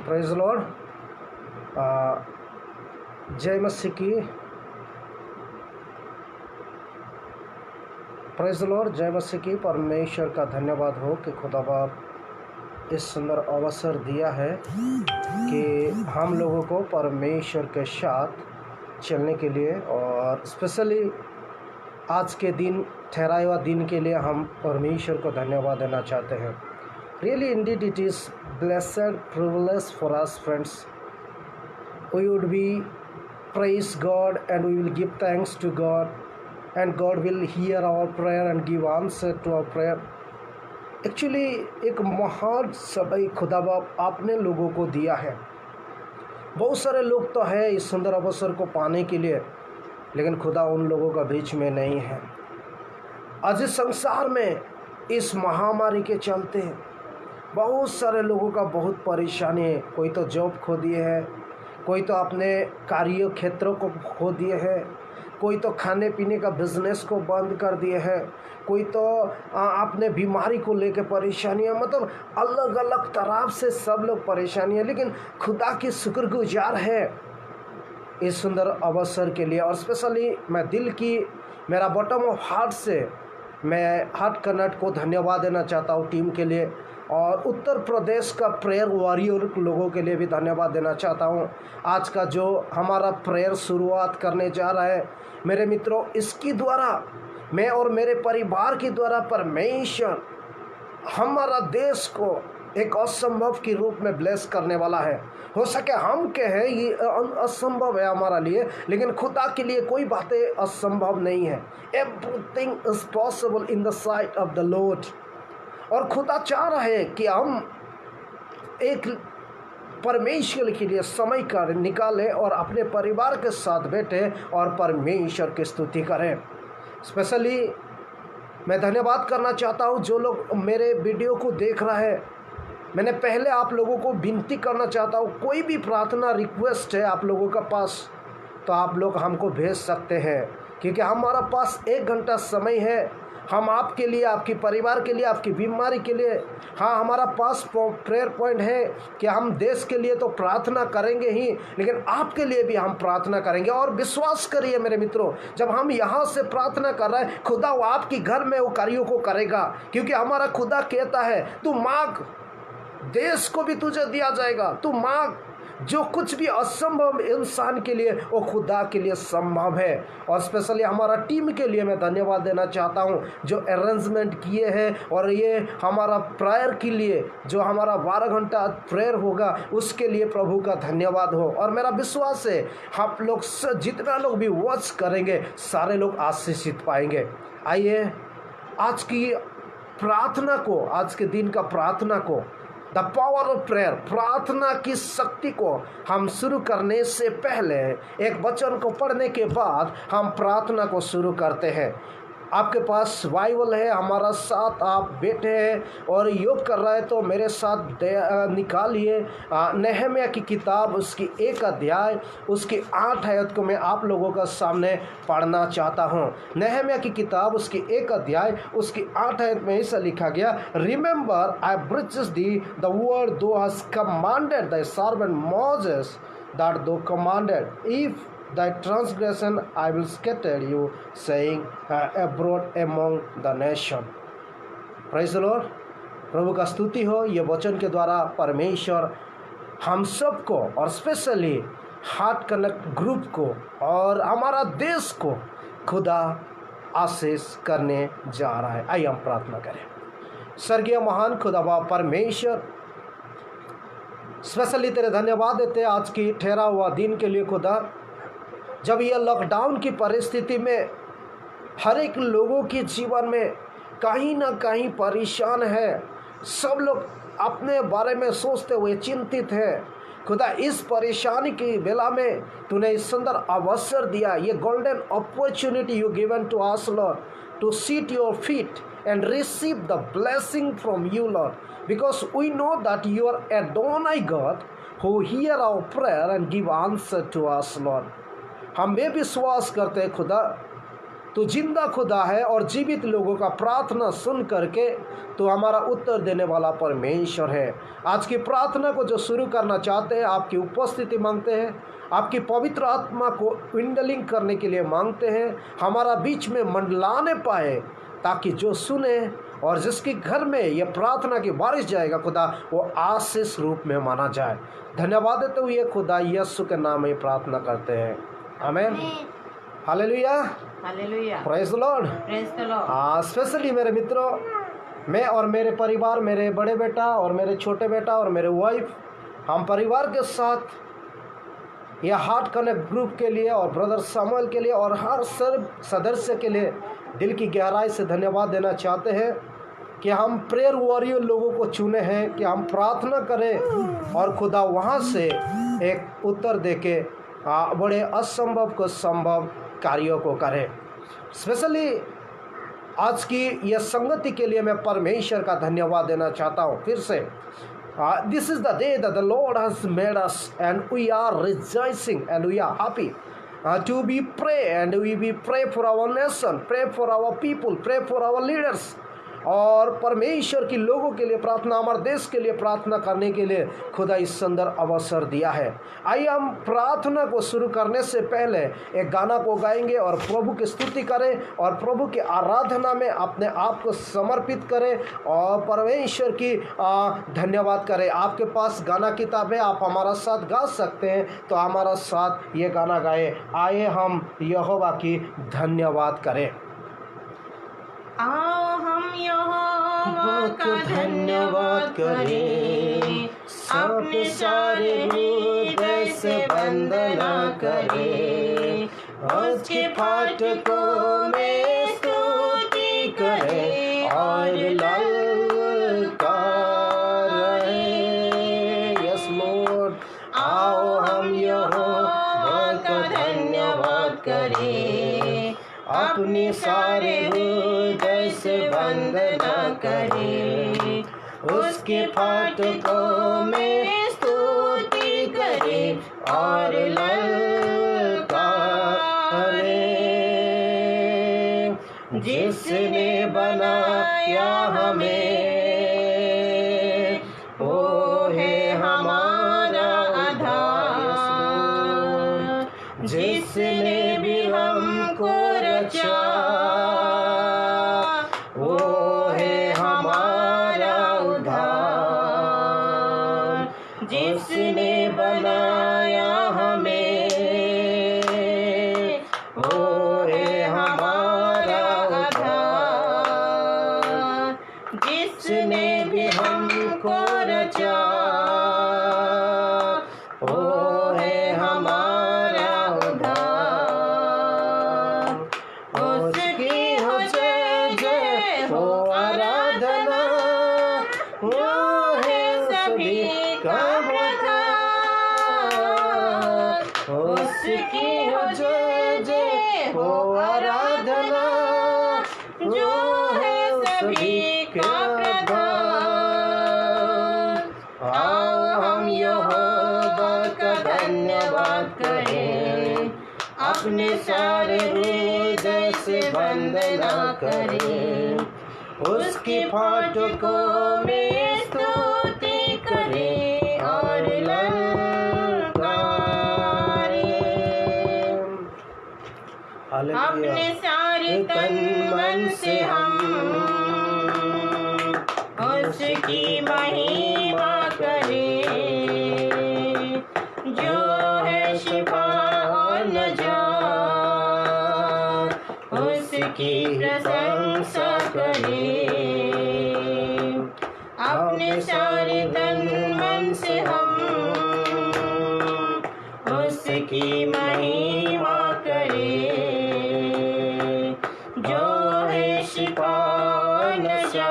Praise Lord. जय मसीह की। Praise Lord, जय मसीह की। परमेश्वर का धन्यवाद हो कि खुदा बाप इस सुंदर अवसर दिया है कि हम लोगों को परमेश्वर के साथ चलने के लिए, और स्पेशली आज के दिन, ठहराए हुआ दिन के लिए हम परमेश्वर को धन्यवाद देना चाहते हैं। Really indeed it is blessed privilege for us friends. We would be praise God and we will give thanks to God, and God will hear our prayer and give answer to our prayer. Actually एक महान समय खुदा बाप आपने लोगों को दिया है। बहुत सारे लोग तो है इस सुंदर अवसर को पाने के लिए, लेकिन खुदा उन लोगों का बीच में नहीं है। आज इस संसार में इस महामारी के चलते बहुत सारे लोगों का बहुत परेशानी है। कोई तो जॉब खो दिए है, कोई तो अपने कार्य क्षेत्रों को खो दिए हैं, कोई तो खाने पीने का बिजनेस को बंद कर दिए हैं, कोई तो अपने बीमारी को लेकर परेशानियाँ, मतलब अलग अलग तरह से सब लोग परेशानी है। लेकिन खुदा की शुक्रगुजार है इस सुंदर अवसर के लिए। और स्पेशली मैं दिल की, मेरा बॉटम ऑफ हार्ट से मैं हार्ट कनेक्ट को धन्यवाद देना चाहता हूँ टीम के लिए, और उत्तर प्रदेश का प्रेयर वॉरियर लोगों के लिए भी धन्यवाद देना चाहता हूँ। आज का जो हमारा प्रेयर शुरुआत करने जा रहा है मेरे मित्रों, इसकी द्वारा मैं और मेरे परिवार के द्वारा परमेश्वर हमारा देश को एक असंभव के रूप में ब्लेस करने वाला है। हो सके हम कहें ये असंभव है हमारा लिए, लेकिन खुदा के लिए कोई बातें असंभव नहीं है। Everything is possible in the site of the Lord. और खुदा चाह रहा है कि हम एक परमेश्वर के लिए समय कर निकालें और अपने परिवार के साथ बैठे और परमेश्वर की स्तुति करें। स्पेशली मैं धन्यवाद करना चाहता हूँ जो लोग मेरे वीडियो को देख रहा है। मैंने पहले आप लोगों को विनती करना चाहता हूँ, कोई भी प्रार्थना रिक्वेस्ट है आप लोगों का पास, तो आप लोग हमको भेज सकते हैं, क्योंकि हमारा पास 1 घंटा समय है। हम आपके लिए, आपके परिवार के लिए, आपकी बीमारी के लिए, हाँ, हमारा पास प्रेयर पॉइंट है कि हम देश के लिए तो प्रार्थना करेंगे ही, लेकिन आपके लिए भी हम प्रार्थना करेंगे। और विश्वास करिए मेरे मित्रों, जब हम यहाँ से प्रार्थना कर रहे हैं, खुदा वो आपके घर में वो कार्यों को करेगा, क्योंकि हमारा खुदा कहता है तू मांग, देश को भी तुझे दिया जाएगा। तू मांग, जो कुछ भी असंभव इंसान के लिए वो खुदा के लिए संभव है। और स्पेशली हमारा टीम के लिए मैं धन्यवाद देना चाहता हूं जो अरेंजमेंट किए हैं, और ये हमारा प्रेयर के लिए जो हमारा 12 घंटा प्रेयर होगा उसके लिए प्रभु का धन्यवाद हो। और मेरा विश्वास है आप लोग जितना लोग भी वॉच करेंगे सारे लोग आशीषित पाएंगे। आइए आज की प्रार्थना को, आज के दिन का प्रार्थना को, द पावर ऑफ प्रेयर, प्रार्थना की शक्ति को हम शुरू करने से पहले एक वचन को पढ़ने के बाद हम प्रार्थना को शुरू करते हैं। आपके पास बाइबल है, हमारा साथ आप बैठे हैं और योग कर रहे हैं तो मेरे साथ निकालिए नहम्याह की किताब, उसकी 1 अध्याय, उसकी 8 आयत को मैं आप लोगों का सामने पढ़ना चाहता हूँ। नहम्याह की किताब, उसकी 1 अध्याय, उसकी 8 आयत में ऐसा लिखा गया, remember I beseech thee the word thou has commanded the servant Moses that thou commanded, if thy transgression I will scatter you, saying abroad among the nation. Praise the Lord. प्रभु का स्तुति हो। ये वचन के द्वारा परमेश्वर हम सबको, और स्पेशली हार्ट कनेक्ट ग्रुप को और हमारा देश को खुदा आशीष करने जा रहा है। आइए हम प्रार्थना करें। स्वर्गीय महान खुदा बाप परमेश्वर, स्पेशली तेरे धन्यवाद देते हैं आज की ठहरा हुआ दिन के लिए। खुदा, जब यह लॉकडाउन की परिस्थिति में हर एक लोगों के जीवन में कहीं ना कहीं परेशान है, सब लोग अपने बारे में सोचते हुए चिंतित है। खुदा, इस परेशानी की बेला में तूने इस सुंदर अवसर दिया, ये golden opportunity you given to us lord, to seat your feet and receive the blessing from you, Lord, because we know that you are Adonai God who hear our prayer and give answer to us, Lord. हम ये विश्वास करते हैं खुदा तो जिंदा खुदा है और जीवित लोगों का प्रार्थना सुन करके तो हमारा उत्तर देने वाला परमेश्वर है। आज की प्रार्थना को जो शुरू करना चाहते हैं, आपकी उपस्थिति मांगते हैं, आपकी पवित्र आत्मा को इंडलिंग करने के लिए मांगते हैं, हमारा बीच में मंडलाने पाए, ताकि जो सुने और जिसके घर में यह प्रार्थना की बारिश जाएगा खुदा, वो आशीष रूप में माना जाए। धन्यवाद देते हुए खुदा यीशु के नाम में प्रार्थना करते हैं, आमीन। Hallelujah, hallelujah, praise the Lord, praise the Lord. Specially मेरे मित्रों, मैं और मेरे परिवार, मेरे बड़े बेटा और मेरे छोटे बेटा और मेरे वाइफ, हम परिवार के साथ यह हार्ट कनेक्ट ग्रुप के लिए और ब्रदर सामुएल के लिए और हर सर्व सदस्य के लिए दिल की गहराई से धन्यवाद देना चाहते हैं कि हम प्रेयर वॉरियर लोगों को चुने हैं कि हम प्रार्थना करें और खुदा वहाँ से एक उत्तर देके बड़े असंभव को संभव कार्यों को करें। स्पेशली आज की यह संगति के लिए मैं परमेश्वर का धन्यवाद देना चाहता हूँ फिर से। This is the day that the lord has made us and we are rejoicing and we are happy to be pray and we pray for our nation, pray for our people, pray for our leaders। और परमेश्वर की लोगों के लिए प्रार्थना, हमारे देश के लिए प्रार्थना करने के लिए खुदा इस सुंदर अवसर दिया है। आइए हम प्रार्थना को शुरू करने से पहले एक गाना को गाएंगे और प्रभु की स्तुति करें और प्रभु की आराधना में अपने आप को समर्पित करें और परमेश्वर की धन्यवाद करें। आपके पास गाना किताब है, आप हमारा साथ गा सकते हैं, तो हमारा साथ ये गाना गाएं। आइए हम यहोवा की धन्यवाद करें। आओ हम यहोवा का धन्यवाद करें, अपने सारे हृदय से वंदना करें, उसके फाटकों में स्तुति करें और ललकारें। यस लॉर्ड, आओ हम यहोवा का धन्यवाद करें, अपने सारे हृदय से वंदना करें, उसके फाटकों में स्तुति करें और ललकारें। जिसने बनाया हमें, वो है हमारा आधार। जिसने भी हमको रचा, वो है हमारा उद्धार। जिसने बनाया हमें, वो है हमारा उद्धार। जिसने भी हमको रचा, वो है हमारा उद्धार। उसकी हो जय जय हो आराधना, वो है सभी का प्रधान। उसकी हो जय जय हो आराधना, जो है सभी का प्रधान। आओ हम यहोवा का धन्यवाद करें, अपने सारे हृदय से वंदना करें, उसकी फाटकों में स्तुति करें और ललकारें। अपने सारे तन मन से हम उसकी महिमा करें, जो है शिफा और नजात, उसकी प्रशंसा करें। अपने सारे तन मन से हम उसकी महिमा करें, जो है शिफा और नजात,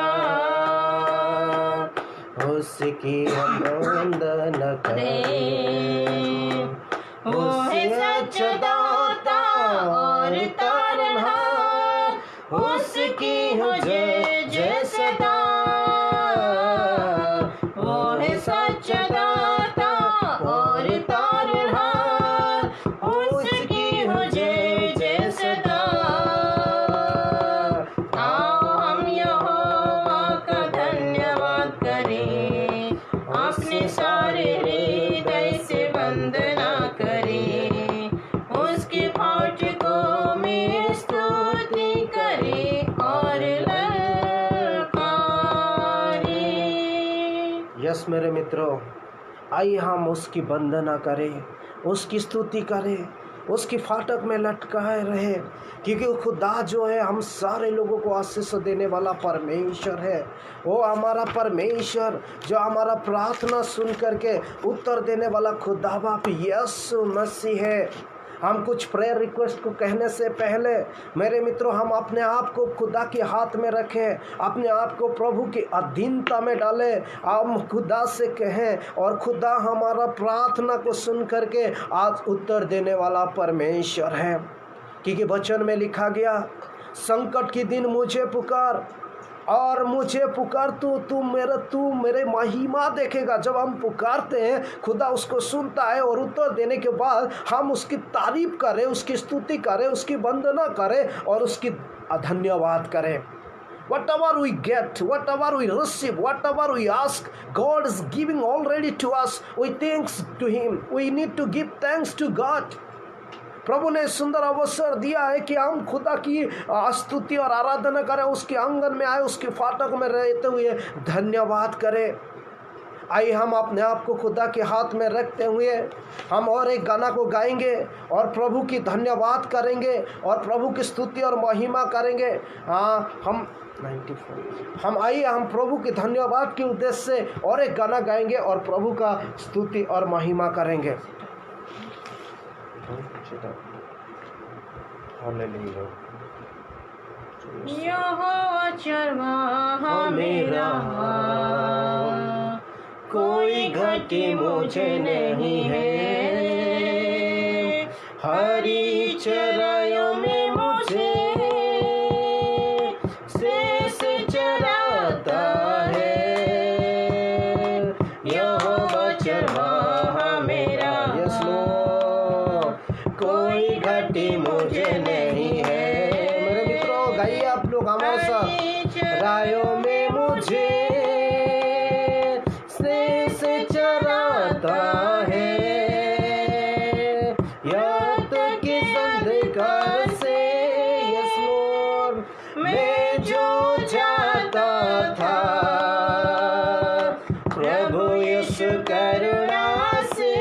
उसकी हम वंदना करें। वो है सच्चा दाता और तारनहार, उसकी हो जय जय सदा। वो है सच्चा दाता और तारनहार, उसकी हो जय जय सदा। यस मेरे मित्रों, आइए हम उसकी वंदना करें, उसकी स्तुति करें, उसकी फाटक में लटकाए रहे, क्योंकि वो खुदा जो है हम सारे लोगों को आशीष देने वाला परमेश्वर है। वो हमारा परमेश्वर जो हमारा प्रार्थना सुन करके उत्तर देने वाला खुदा बाप यीशु मसीह है। हम कुछ प्रेयर रिक्वेस्ट को कहने से पहले मेरे मित्रों, हम अपने आप को खुदा के हाथ में रखें, अपने आप को प्रभु की अधीनता में डालें, हम खुदा से कहें और खुदा हमारा प्रार्थना को सुन करके आज उत्तर देने वाला परमेश्वर है। क्योंकि वचन में लिखा गया, संकट के दिन मुझे पुकार और मुझे पुकार तू मेरे महिमा देखेगा। जब हम पुकारते हैं खुदा उसको सुनता है और उत्तर देने के बाद हम उसकी तारीफ करें, उसकी स्तुति करें, उसकी वंदना करें और उसकी धन्यवाद करें। Whatever we get, whatever we receive, whatever we ask, God is giving already to us. We thanks to Him. We need to give thanks to God. प्रभु ने सुंदर अवसर दिया है कि हम खुदा की स्तुति और आराधना करें, उसके आंगन में आए, उसके फाटक में रहते हुए धन्यवाद करें। आइए हम अपने आप को खुदा के हाथ में रखते हुए हम और एक गाना को गाएंगे और प्रभु की धन्यवाद करेंगे और प्रभु की स्तुति और महिमा करेंगे। हम आइए हम प्रभु की धन्यवाद के उद्देश्य से और एक गाना गाएंगे और प्रभु का स्तुति और महिमा करेंगे। यहोवा चरवाहा मेरा, कोई घटी मुझे नहीं है। हरी चराइयों में मुझे से चराता है। यहोवा चरवाहा मेरा, कोई घटी मुझे नहीं है। मेरे मित्रों, गाइए आप लोग हमारे साथ। रायों में मुझे से चराता है, याद की अंधकार से यस लॉर्ड मैं जो जाता था। प्रभु यीशु करुणा से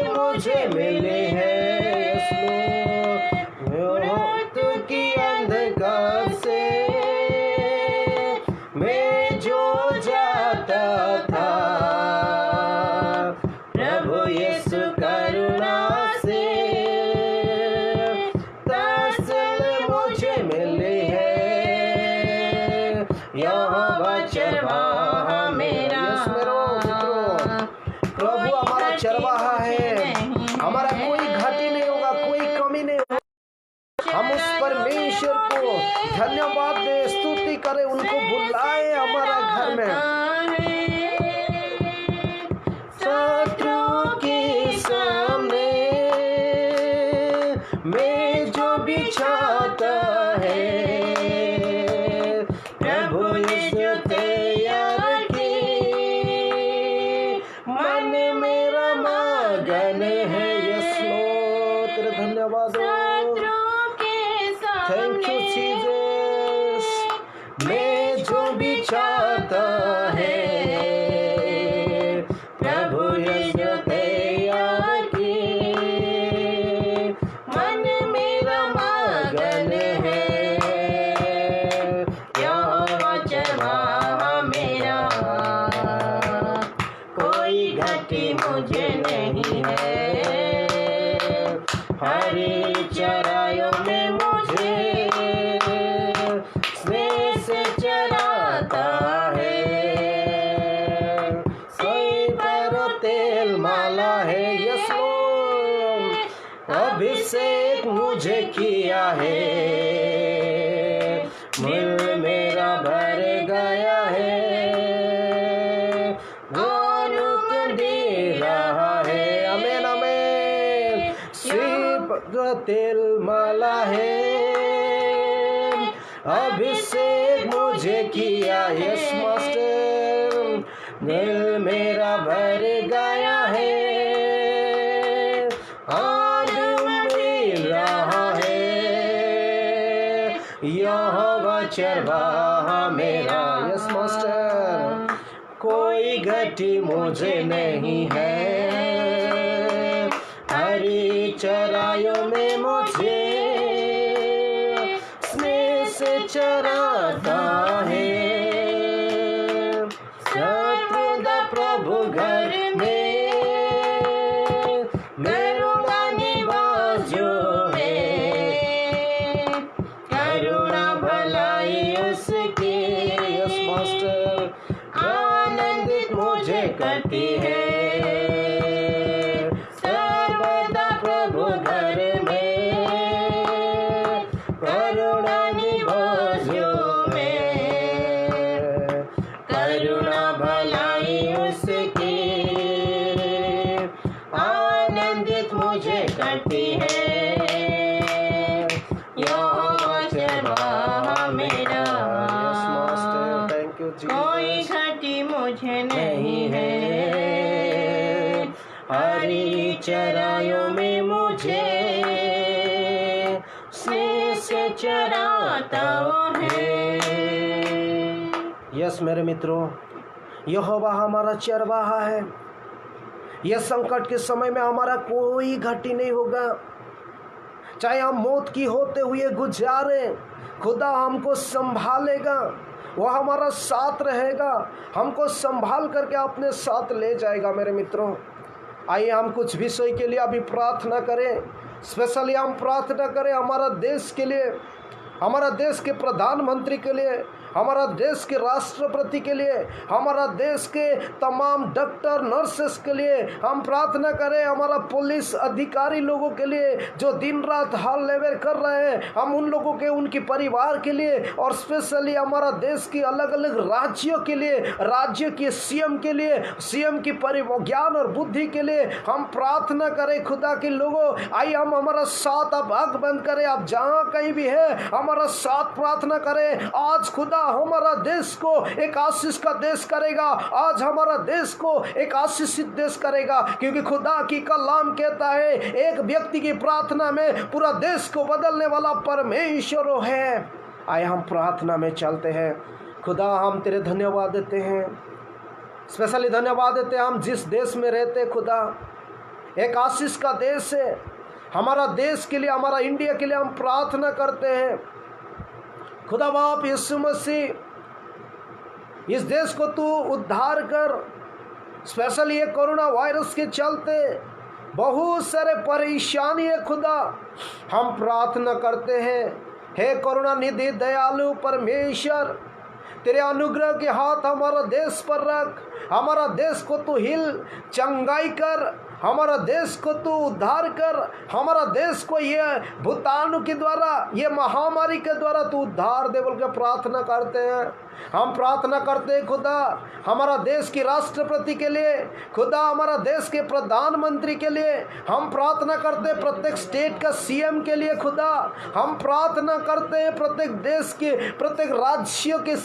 मुझे मिले हैं। मौत की अंधकार से मैं जो जाता था, प्रभु यीशु करुणा से मुझे मिले हैं। यहोवा चरवाहा मेरा, प्रभु हमारा चरवाहा है, हमारा कोई घाटी नहीं होगा, कोई कमी नहीं होगा। हम उस परमेश्वर को धन्यवाद दे, स्तुति करें, उनको बुलाए हमारा घर में। शत्रु के सामने मैं जो बिछाता है, प्रभु यीशु तैयार की मन मेरा मगन है। यस लॉर्ड, तेरे धन्यवाद। Thank you Jesus. मैं जो बिछाता है, प्रभु यीशु तैयार की मन मेरा मगन है। यहोवा चरवाहा मेरा, कोई घटी मुझे नहीं है। हरी चराइयों में मुझे स्नेह से चराता है। सही पर तेल माला है। यस लॉर्ड, अभिषेक मुझे किया है। दिल मेरा भर गया है, दे रहा है। Amen amen. सिर्फ तेल माला है, अभिषेक मुझे किया। यस मास्टर, दिल मेरा भर गया है, और मिल रहा है। यहोवा चरवाहा मेरा। यस मास्टर, कोई घटी मुझे नहीं है, हरी चराइयों में मुझे स्नेह से चराता है। सर्वदा प्रभु घर में मेरा निवास जो है, करुणा भलाई उसकी। यस मास्टर, आनंदित मुझे करती है। सर्वदा प्रभु घर में करुणा निवास जो में, करुणा भलाई उसकी आनंदित मुझे करती है। यहोवा चरवाहा मेरा। Yes master, thank you Jesus. कोई घटी मुझे नहीं है, हरी चराइयों में मुझे स्नेह से चराता है। यस मेरे मित्रों, यहोवा हमारा चरवाहा है। यह संकट के समय में हमारा कोई घटी नहीं होगा। चाहे हम मौत की होते हुए गुजारे, खुदा हमको संभालेगा, वह हमारा साथ रहेगा, हमको संभाल करके अपने साथ ले जाएगा। मेरे मित्रों, आइए हम कुछ विषय के लिए अभी प्रार्थना करें। स्पेशली हम प्रार्थना करें हमारा देश के लिए, हमारा देश के प्रधानमंत्री के लिए, हमारा देश के राष्ट्रपति के लिए, हमारा देश के तमाम डॉक्टर नर्सेस के लिए हम प्रार्थना करें। हमारा पुलिस अधिकारी लोगों के लिए जो दिन रात हाल लेबर कर रहे हैं, हम उन लोगों के, उनके परिवार के लिए, और स्पेशली हमारा देश की अलग अलग राज्यों के लिए, राज्य के सीएम के लिए, सीएम की ज्ञान और बुद्धि के लिए हम प्रार्थना करें। खुदा के लोगों, आइए हम हमारा साथ अब आँख बंद करें, आप जहाँ कहीं भी है हमारा साथ प्रार्थना करें। आज खुदा हमारा देश को एक आशीष का देश करेगा, आज हमारा देश को एक आशीषित देश करेगा, क्योंकि खुदा की कलाम कहता है एक व्यक्ति की प्रार्थना में पूरा देश को बदलने वाला परमेश्वर है। आए हम प्रार्थना में चलते हैं। खुदा हम तेरे धन्यवाद देते हैं, स्पेशली धन्यवाद देते हैं हम जिस देश में रहते। खुदा एक आशीष का देश है, हमारा देश के लिए, हमारा इंडिया के लिए हम प्रार्थना करते हैं। खुदा बाप यीशु मसीह, इस देश को तू उद्धार कर। स्पेशली ये कोरोना वायरस के चलते बहुत सारे परेशानी है। खुदा हम प्रार्थना करते हैं, हे करुणा निधि दयालु परमेश्वर, तेरे अनुग्रह के हाथ हमारा देश पर रख। हमारा देश को तू हिल चंगाई कर, हमारा देश को तू उद्धार कर। हमारा देश को ये भूताणु के द्वारा, ये महामारी के द्वारा तू उद्धार दे बोल के प्रार्थना करते हैं। हम प्रार्थना करते हैं खुदा हमारा देश की राष्ट्रपति के लिए, खुदा हमारा देश के प्रधानमंत्री के लिए हम प्रार्थना करते हैं, प्रत्येक स्टेट का सीएम के लिए। खुदा हम प्रार्थना करते हैं प्रत्येक देश के, प्रत्येक राज्यों के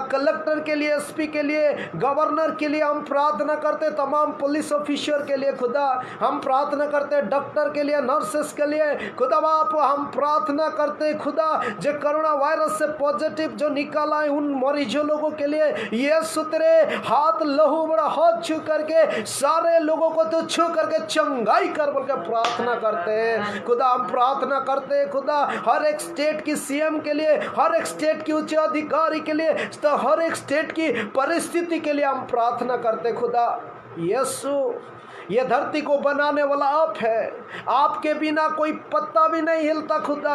कलेक्टर के लिए, एसपी के लिए, गवर्नर के लिए हम प्रार्थना करते हैं, तमाम पुलिस ऑफिसर के लिए। खुदा हम प्रार्थना करते हैं डॉक्टर के लिए, नर्सेस के लिए। खुदा बाप हम प्रार्थना करते हैं खुदा जो कोरोना वायरस से पॉजिटिव जो निकाला है उन मरीजों लोगों के लिए, ये सुतरे हाथ लहू बड़ा हाथ छू करके सारे लोगों को तो छू करके चंगाई कर बोल के प्रार्थना करते हैं। खुदा हम प्रार्थना करते हैं खुदा हर एक स्टेट की सीएम के लिए, हर एक स्टेट की उच्च अधिकारी के लिए, तो हर एक स्टेट की परिस्थिति के लिए हम प्रार्थना करते हैं। खुदा यीशु, ये धरती को बनाने वाला आप है, आपके बिना कोई पत्ता भी नहीं हिलता। खुदा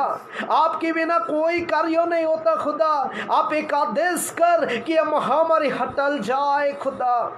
आपके बिना कोई कार्य नहीं होता। खुदा आप एक आदेश कर कि यह महामारी हटल जाए। खुदा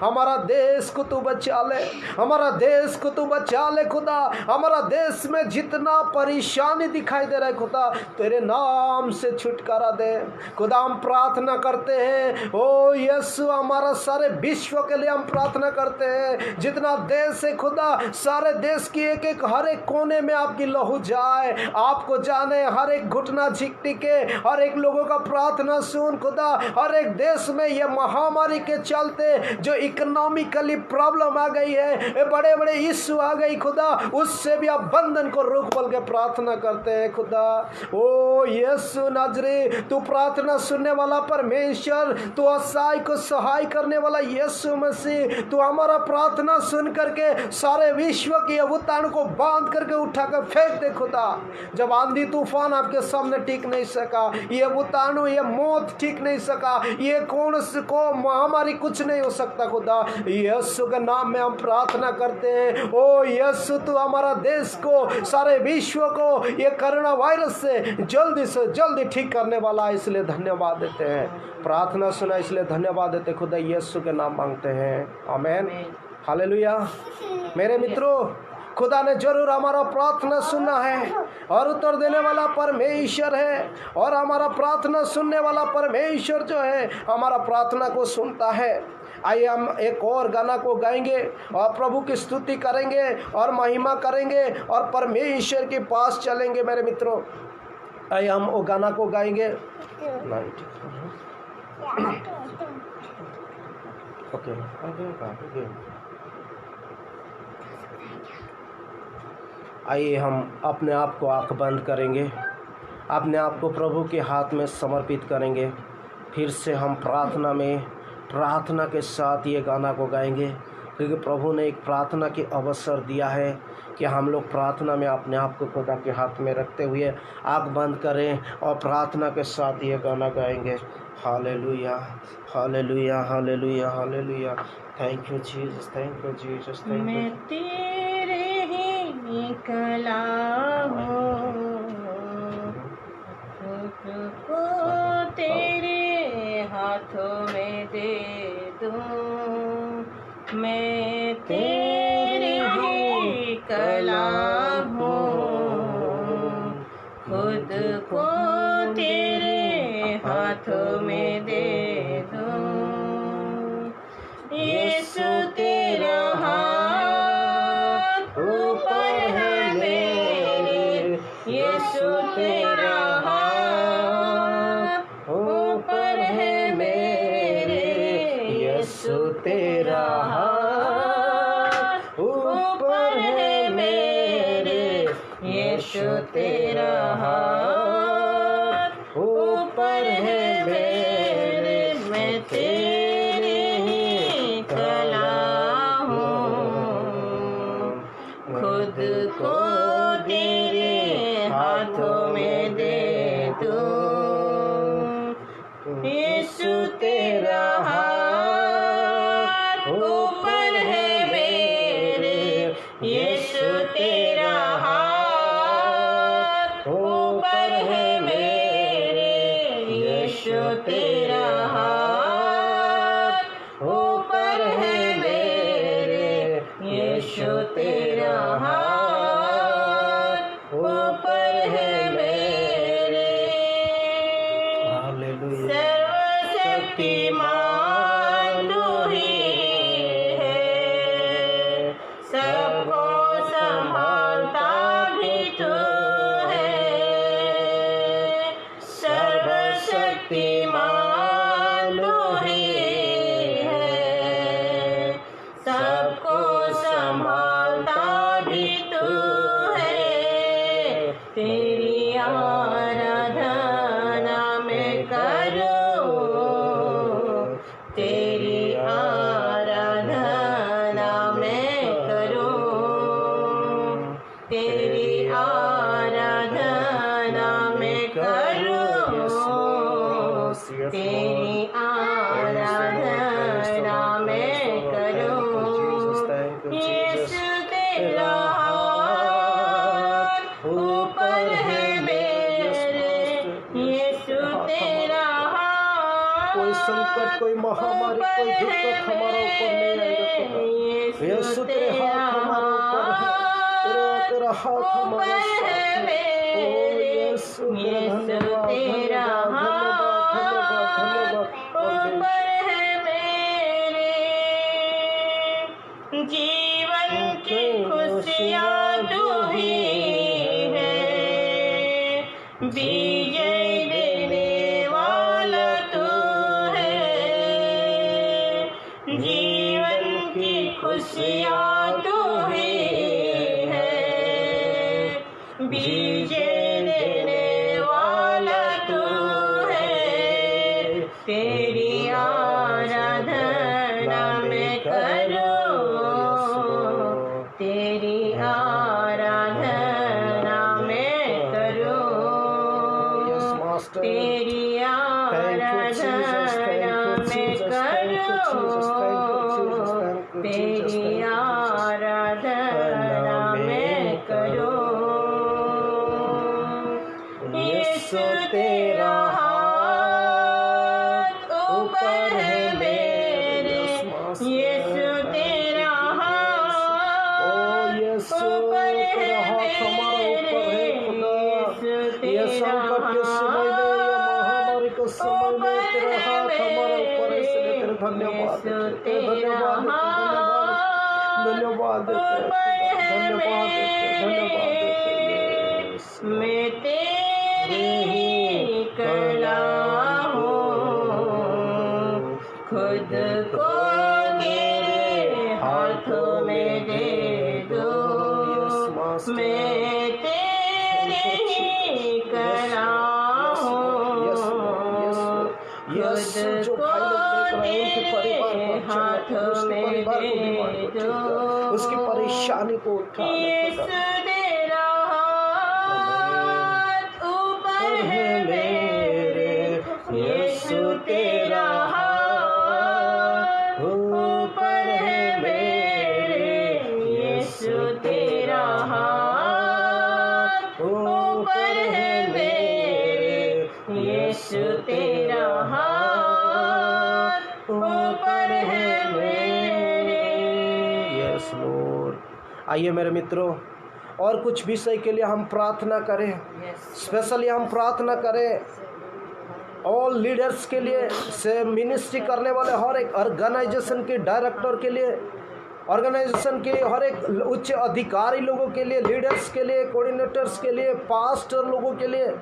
हमारा देश को तू बचा ले, हमारा देश को तू बचा ले। खुदा हमारा देश में जितना परेशानी दिखाई दे रहा है खुदा तेरे नाम से छुटकारा दे। खुदा हम प्रार्थना करते हैं, ओ यीशु हमारा सारे विश्व के लिए हम प्रार्थना करते हैं। जितना देश है खुदा सारे देश की एक एक हर एक कोने में आपकी लहू जाए, आपको जाने, हर एक घुटना झिकटी के हर एक लोगों का प्रार्थना सुन। खुदा हर एक देश में ये महामारी के चलते जो जो इकोनॉमिकली प्रॉब्लम आ गई है, बड़े बड़े इश्यू आ गई खुदा, उससे भी आप बंधन को रोक बोल के प्रार्थना करते हैं खुदा। ओ यीशु नाजरी, तू प्रार्थना सुनने वाला परमेश्वर, तू असहाय को सहाय करने वाला यीशु मसीह, तू हमारा प्रार्थना सुन करके सारे विश्व की अवतारण को बांध करके उठा कर फेंक दे खुदा। जब आंधी तूफान आपके सामने टिक नहीं सका, ये अवतारण, ये मौत ठीक नहीं सका, ये कौन को महामारी कुछ नहीं हो सकता खुदा। यीशु के नाम में हम प्रार्थना करते हैं। ओ यीशु, तू हमारा देश को, सारे विश्व को ये कोरोना वायरस से जल्दी ठीक करने वाला है, इसलिए धन्यवाद देते हैं। प्रार्थना सुना इसलिए धन्यवाद देते खुदा, यीशु के नाम मांगते हैं, आमीन, हालेलुया। मेरे मित्रों, खुदा ने जरूर हमारा प्रार्थना सुना है और उत्तर देने वाला परमेश्वर है, और हमारा प्रार्थना सुनने वाला परमेश्वर जो है हमारा प्रार्थना को सुनता है। आइए हम एक और गाना को गाएंगे और प्रभु की स्तुति करेंगे और महिमा करेंगे और परमेश्वर के पास चलेंगे। मेरे मित्रों, आइए हम वो गाना को गाएंगे। ओके, आइए हम अपने आप को आंख बंद करेंगे, अपने आप को प्रभु के हाथ में समर्पित करेंगे। फिर से हम प्रार्थना के साथ ये गाना को गाएंगे, क्योंकि प्रभु ने एक प्रार्थना की अवसर दिया है कि हम लोग प्रार्थना में अपने आप को खुदा के हाथ में रखते हुए आंख बंद करें और प्रार्थना के साथ ये गाना गाएंगे। Hallelujah, hallelujah, hallelujah, hallelujah. Thank you Jesus, thank you Jesus, thank you. मैं तेरे ही निकला हूँ, खुद को तेरे हाथों में दे दूँ। मैं तेरे ही कला हूँ, खुद को तेरे हाथों में दे दूँ। यीशु तेरा हाथ ऊपर है मेरे, यीशु तेरा हाथ ऊपर है मेरे, यीशु तेरा हाथ ऊपर है मेरे, यीशु तेरा हाथ ऊपर है मेरे। मैं तेरे ही कला हूँ, खुद को तेरे हाथों में दे दूँ। यीशु तेरा हाथ ऊपर है मेरे, यीशु तेरा हाथ ऊपर है मेरे, यीशु तेरा हाथ ऊपर है मेरे, यीशु तेरा हाथ ऊपर है मेरे। हालेलुया। सर्वशक्तिमान तू ही है, सबको संभालता भी तू है। सर्वशक्तिमान तू ही है, सबको संभालता भी तू है। तेरी आराधना मैं करूं, तेरी आराधना मैं करूं, तेरी आराधना मैं करूं, तेरी आराधना मैं करूं। यीशु तेरा हाथ ऊपर है मेरे, यीशु तेरा हाथ कोई संकट, कोई महामारी, कोई दिक्कत हमारा ऊपर नहीं आएगा खुदा। यीशु तेरे हाथ हमारे ऊपर है, तेरा हाथ हमारे साथ है। ओ यीशु धन्यवाद, तेरा धन्यवाद, धन्यवाद, धन्यवाद, ऊपर है मेरे। जीवन की खुशियाँ तू ही है, विजय देने वाला तू है। तेरी आराधना मैं करूं, तेरी आराधना मैं करूं, तेरी आराधना मैं करूं, तेरी आराधना मैं करूं। यीशु तेरा हाथ ऊपर है मेरे, यीशु तेरा हाथ ऊपर है मेरे, यीशु तेरा हाथ ऊपर है मेरे, यीशु तेरा हाथ धन्यवाद ऊपर है मेरे, मैं तेरी ही कला हूँ, खुद को तेरे हाथों में दे दूँ, मैं तेरी ही कला हूँ, खुद को तेरे हाथों में दे दूँ, उसकी परेशानी को उठा यीशु तेरा हाथ ऊपर है मेरे, यीशु तेरा हाथ ऊपर है मेरे, यीशु तेरा हाथ ऊपर है मेरे, यीशु तेरा हाथ ऊपर है मेरे। Yes Lord. आइए मेरे मित्रों, और कुछ विषय के लिए हम प्रार्थना करें। स्पेशली हम प्रार्थना करें ऑल लीडर्स के लिए, से मिनिस्ट्री करने वाले हर एक ऑर्गेनाइजेशन के डायरेक्टर के लिए, ऑर्गेनाइजेशन के हर एक उच्च अधिकारी लोगों के लिए, लीडर्स के लिए, कोऑर्डिनेटर्स के लिए, पास्टर लोगों के लिए,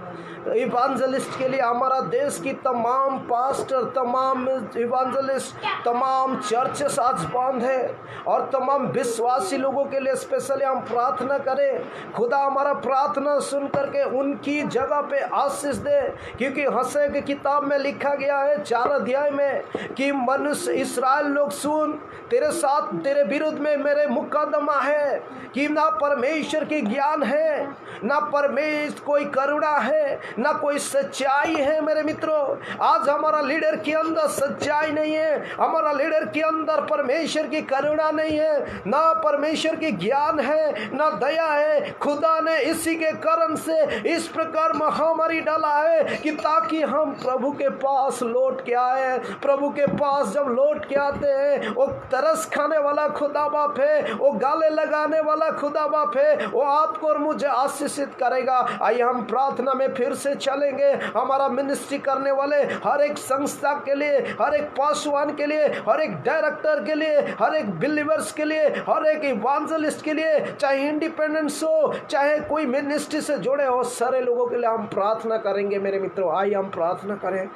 इवांजलिस्ट के लिए, हमारा देश की तमाम पास्टर, तमाम इवांजलिस्ट, तमाम चर्चेस आज बंद है, और तमाम विश्वासी लोगों के लिए स्पेशली हम प्रार्थना करें। खुदा हमारा प्रार्थना सुन करके उनकी जगह पे आशीष दे, क्योंकि हसे की किताब में लिखा गया है 4 अध्याय में कि मनुष्य इस्राएल लोग सुन, तेरे साथ तेरे विरुद्ध में मेरे मुकदमा है कि ना परमेश्वर की ज्ञान है, ना परमेश्वर कोई करुणा है, ना कोई सच्चाई है। मेरे मित्रों, आज हमारा लीडर के अंदर सच्चाई नहीं है, हमारा लीडर के अंदर परमेश्वर की करुणा नहीं है, ना परमेश्वर की ज्ञान है, ना दया है। खुदा ने इसी के कारण से इस प्रकार महामारी डाला है कि ताकि हम प्रभु के पास लौट के आए। प्रभु के पास जब लौट के आते हैं, वो तरस खाने वाला खुदा बाप है, वो गाले लगाने वाला खुदा बाप है, वो आपको और मुझे आशीषित करेगा। आइए हम प्रार्थना में फिर से चलेंगे। हमारा मिनिस्ट्री करने वाले हर एक संस्था के लिए, हर एक पासवान के लिए, हर एक डायरेक्टर के लिए, हर एक बिलीवर्स के लिए, हर एक इवांजलिस्ट के लिए, चाहे इंडिपेंडेंस हो, चाहे कोई मिनिस्ट्री से जुड़े हो, सारे लोगों के लिए हम प्रार्थना करेंगे। मेरे मित्रों, आइए हम प्रार्थना करें।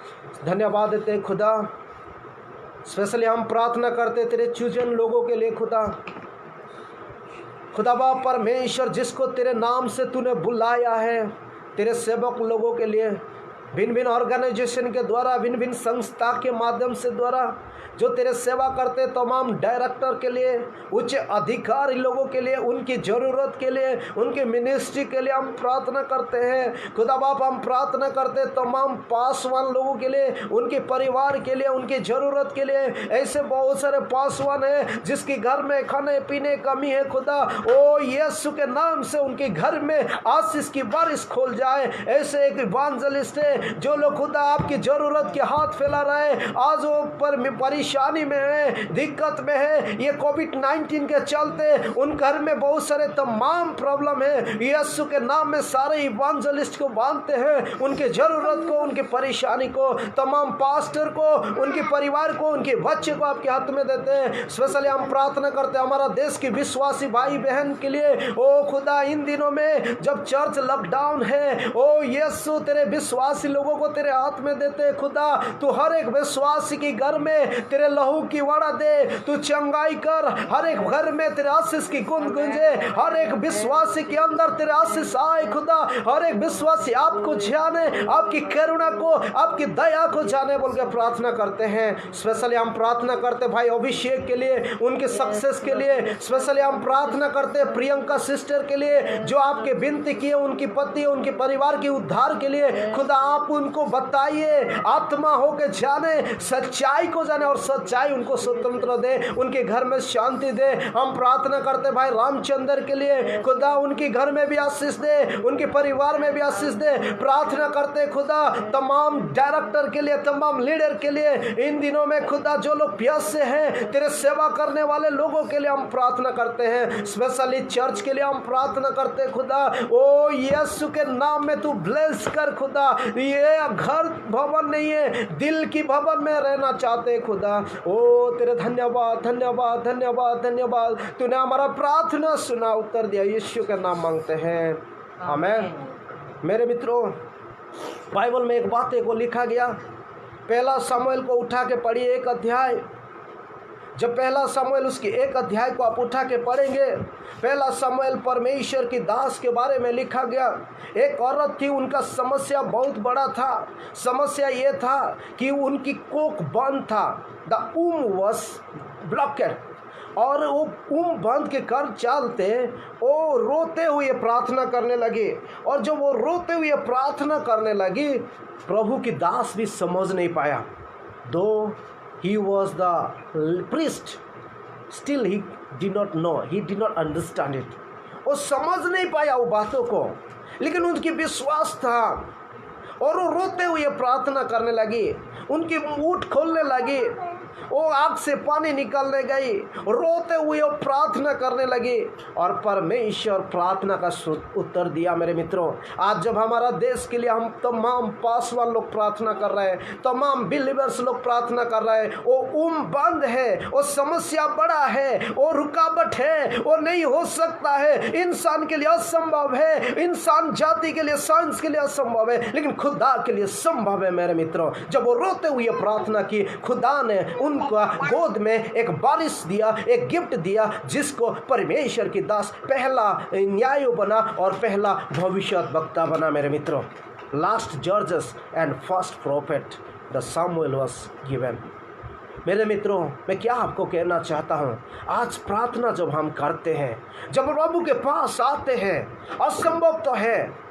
धन्यवाद देते हैं खुदा, स्पेशली हम प्रार्थना करते तेरे चूजन लोगों के लिए। खुदा बाप परमेश्वर, जिसको तेरे नाम से तूने बुलाया है, तेरे सेवक लोगों के लिए, भिन्न भिन्न ऑर्गेनाइजेशन के द्वारा, भिन्न भिन्न संस्था के माध्यम से द्वारा जो तेरे सेवा करते तमाम डायरेक्टर के लिए, उच्च अधिकारी लोगों के लिए, उनकी ज़रूरत के लिए, उनकी मिनिस्ट्री के लिए हम प्रार्थना करते हैं। खुदा बाप, हम प्रार्थना करते तमाम पासवान लोगों के लिए, उनके परिवार के लिए, उनकी ज़रूरत के लिए। ऐसे बहुत सारे पासवान हैं जिसके घर में खाने पीने कमी है। खुदा, ओ यीशु के नाम से उनके घर में आशीष की बारिश खोल जाए। ऐसे एक इवांजलिस्ट है जो लोग खुदा आपकी ज़रूरत के हाथ फैला रहे, आज वो परेशानी में है, दिक्कत में है। ये कोविड-19 के चलते उन घर में बहुत सारे तमाम प्रॉब्लम है। यीशु के नाम में सारे इवांजलिस्ट को बांधते हैं, उनके ज़रूरत को, उनकी परेशानी को, तमाम पास्टर को, उनके परिवार को, उनके बच्चे को आपके हाथ में देते हैं। स्पेशली हम प्रार्थना करते हैं हमारा देश के विश्वासी भाई बहन के लिए। ओ खुदा, इन दिनों में जब चर्च लॉकडाउन है, ओ यीशु तेरे विश्वासी लोगों को तेरे हाथ में देते हैं खुदा। तू हर एक विश्वासी के घर में तेरे लहू की वाड़ा दे, तू चंगाई कर, हर एक घर में तेरे आशीष की गुंज गुंजे, हर एक विश्वासी के अंदर तेरे आशीष आए खुदा। हर एक विश्वासी आपको जाने, आपकी करुणा को, आपकी दया को जाने बोल के प्रार्थना करते हैं। स्पेशली हम प्रार्थना करते भाई अभिषेक के लिए, उनके सक्सेस के लिए। स्पेशली हम प्रार्थना करते हैं प्रियंका सिस्टर के लिए, जो आपके विनती किए उनकी पति, उनके परिवार के उद्धार के लिए। खुदा आप उनको बताइए, आत्मा होके जाने, सच्चाई को जाने और सच्चाई उनको स्वतंत्र दे, उनके घर में शांति दे। हम प्रार्थना करते भाई रामचंद्र के लिए, खुदा उनके घर में भी आशीष दे, उनके परिवार में भी आशीष दे। प्रार्थना करते खुदा तमाम डायरेक्टर के लिए, तमाम लीडर के लिए, इन दिनों में खुदा जो लोग प्यासे हैं तेरे सेवा करने वाले लोगों के लिए हम प्रार्थना करते हैं। स्पेशली चर्च के लिए हम प्रार्थना करते हैं खुदा। ओ यीशु के नाम में तू ब्लेस कर खुदा। ये घर भवन नहीं है, दिल की भवन में रहना चाहते हैं खुदा। ओ तेरे धन्यवाद धन्यवाद धन्यवाद धन्यवाद, तूने हमारा प्रार्थना सुना, उत्तर दिया। यीशु के नाम मांगते हैं, आमीन। मेरे मित्रों, बाइबल में एक बात को लिखा गया, पहला शमूएल को उठा के पढ़िए, एक अध्याय। जब पहला शमूएल उसकी एक अध्याय को आप उठा के पढ़ेंगे, पहला शमूएल परमेश्वर की दास के बारे में लिखा गया। एक औरत थी, उनका समस्या बहुत बड़ा था। समस्या ये था कि उनकी कोख बंद था, द womb was blocked, और वो बंद के कर चलते वो रोते हुए प्रार्थना करने लगी। और जब वो रोते हुए प्रार्थना करने लगी, प्रभु की दास भी समझ नहीं पाया। दो he was the priest, still he did not know, he did not understand it. वो समझ नहीं पाया वो बातों को, लेकिन उनकी विश्वास था और वो रोते हुए प्रार्थना करने लगी। उनकी मूठ खोलने लगी, वो आँख से पानी निकलने गई, रोते हुए वो प्रार्थना करने लगी और परमेश्वर प्रार्थना का उत्तर दिया। मेरे मित्रों, आज जब हमारा देश के लिए हम तमाम पासवान लोग प्रार्थना कर रहे हैं, तमाम बिलीवर्स लोग प्रार्थना कर रहे हैं, वो बंद है, वो समस्या बड़ा है, वो रुकावट है, वो नहीं हो सकता है, इंसान के लिए असंभव है, इंसान जाति के लिए, साइंस के लिए असंभव है, लेकिन खुदा के लिए संभव है। मेरे मित्रों, जब वो रोते हुए प्रार्थना की, खुदा ने उनका गोद में एक बारिश दिया, एक गिफ्ट दिया, जिसको परमेश्वर की दास पहला न्याय बना और पहला भविष्यद्वक्ता बना। मेरे मित्रों, लास्ट जजेस एंड फर्स्ट प्रॉफिट द शमूएल वाज गिवन। मेरे मित्रों, मैं क्या आपको कहना चाहता हूँ, आज प्रार्थना जब हम करते हैं, जब प्रभु के पास आते हैं, असंभव तो है।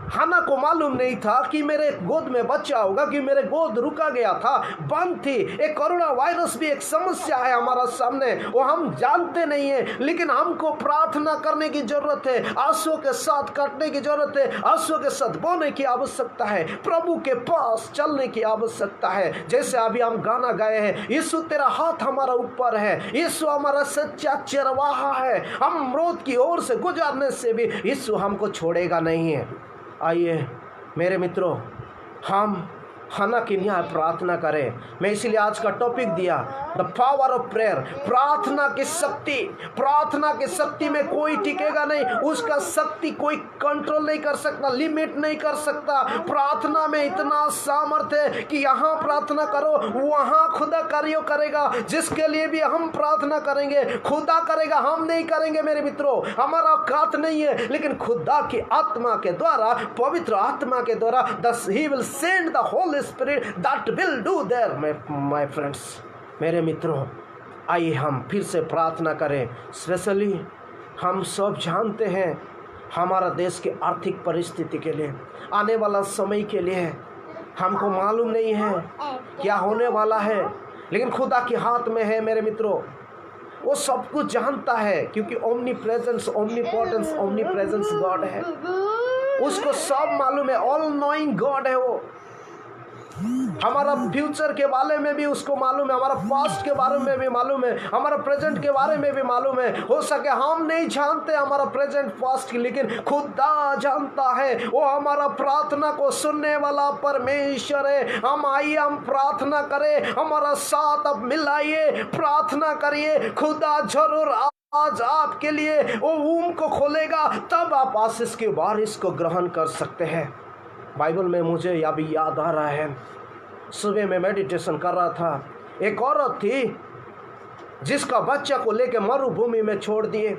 हाना को मालूम नहीं था कि मेरे गोद में बच्चा होगा, कि मेरे गोद रुका गया था, बंद थी। एक कोरोना वायरस भी एक समस्या है हमारा सामने, वो हम जानते नहीं है, लेकिन हमको प्रार्थना करने की जरूरत है, आंसुओं के साथ काटने की जरूरत है, आंसुओं के साथ बोने की आवश्यकता है, प्रभु के पास चलने की आवश्यकता है। जैसे अभी हम गाना गाए हैं, यीशु तेरा हाथ हमारा ऊपर है, यीशु हमारा सच्चा चरवाहा है, हम मौत की ओर से गुजरने से भी यीशु हमको छोड़ेगा नहीं है। आइए मेरे मित्रों, हम हन्ना की न्याय प्रार्थना करें। मैं इसीलिए आज का टॉपिक दिया, द पावर ऑफ प्रेयर, प्रार्थना की शक्ति। प्रार्थना की शक्ति में कोई टिकेगा नहीं, उसका शक्ति कोई कंट्रोल नहीं कर सकता, लिमिट नहीं कर सकता। प्रार्थना में इतना सामर्थ्य है कि यहाँ प्रार्थना करो, वहाँ खुदा कार्य करेगा। जिसके लिए भी हम प्रार्थना करेंगे, खुदा करेगा, हम नहीं करेंगे। मेरे मित्रों, हमारा औकात नहीं है, लेकिन खुदा की आत्मा के द्वारा, पवित्र आत्मा के द्वारा, he will send the Holy Spirit that will do there, my friends। मेरे मित्रों, आइए हम फिर से प्रार्थना करें। स्पेशली हम सब जानते हैं, हमारा देश के आर्थिक परिस्थिति के लिए, आने वाला समय के लिए हमको मालूम नहीं है क्या होने वाला है, लेकिन खुदा के हाथ में है। मेरे मित्रों, वो सब कुछ जानता है, क्योंकि omni presence, omnipotence, omni presence God है, उसको सब मालूम है। ऑल नोइंग गॉड है वो। हमारा फ्यूचर के बारे में भी उसको मालूम है, हमारा पास्ट के बारे में भी मालूम है, हमारा प्रेजेंट के बारे में भी मालूम है। हो सके हम नहीं जानते हमारा प्रेजेंट पास्ट, लेकिन खुदा जानता है। वो हमारा प्रार्थना को सुनने वाला परमेश्वर है। हम आइए, हम प्रार्थना करें, हमारा साथ अब मिलाइए, प्रार्थना करिए। खुदा जरूर आज आपके लिए वो ऊम को खोलेगा, तब आप आशीष की बारिश को ग्रहण कर सकते हैं। बाइबल में मुझे या भी याद आ रहा है, सुबह में मेडिटेशन कर रहा था, एक औरत थी जिसका बच्चा को लेकर मरुभूमि में छोड़ दिए।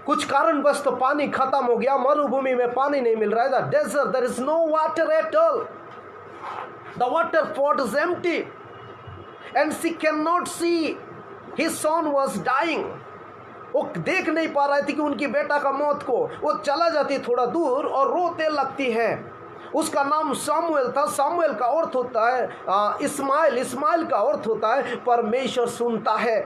कुछ कारणवश तो पानी खत्म हो गया, मरुभूमि में पानी नहीं मिल रहा है। The desert, there is no water at all, the water pot is empty and she can not see his son was dying. वो देख नहीं पा रही थी कि उनकी बेटा का मौत को। वो चला जाती थोड़ा दूर और रोते लगती है। उसका नाम सामुएल था। सामुएल का अर्थ होता है इस्माइल। इस्माइल का अर्थ होता है परमेश्वर सुनता है।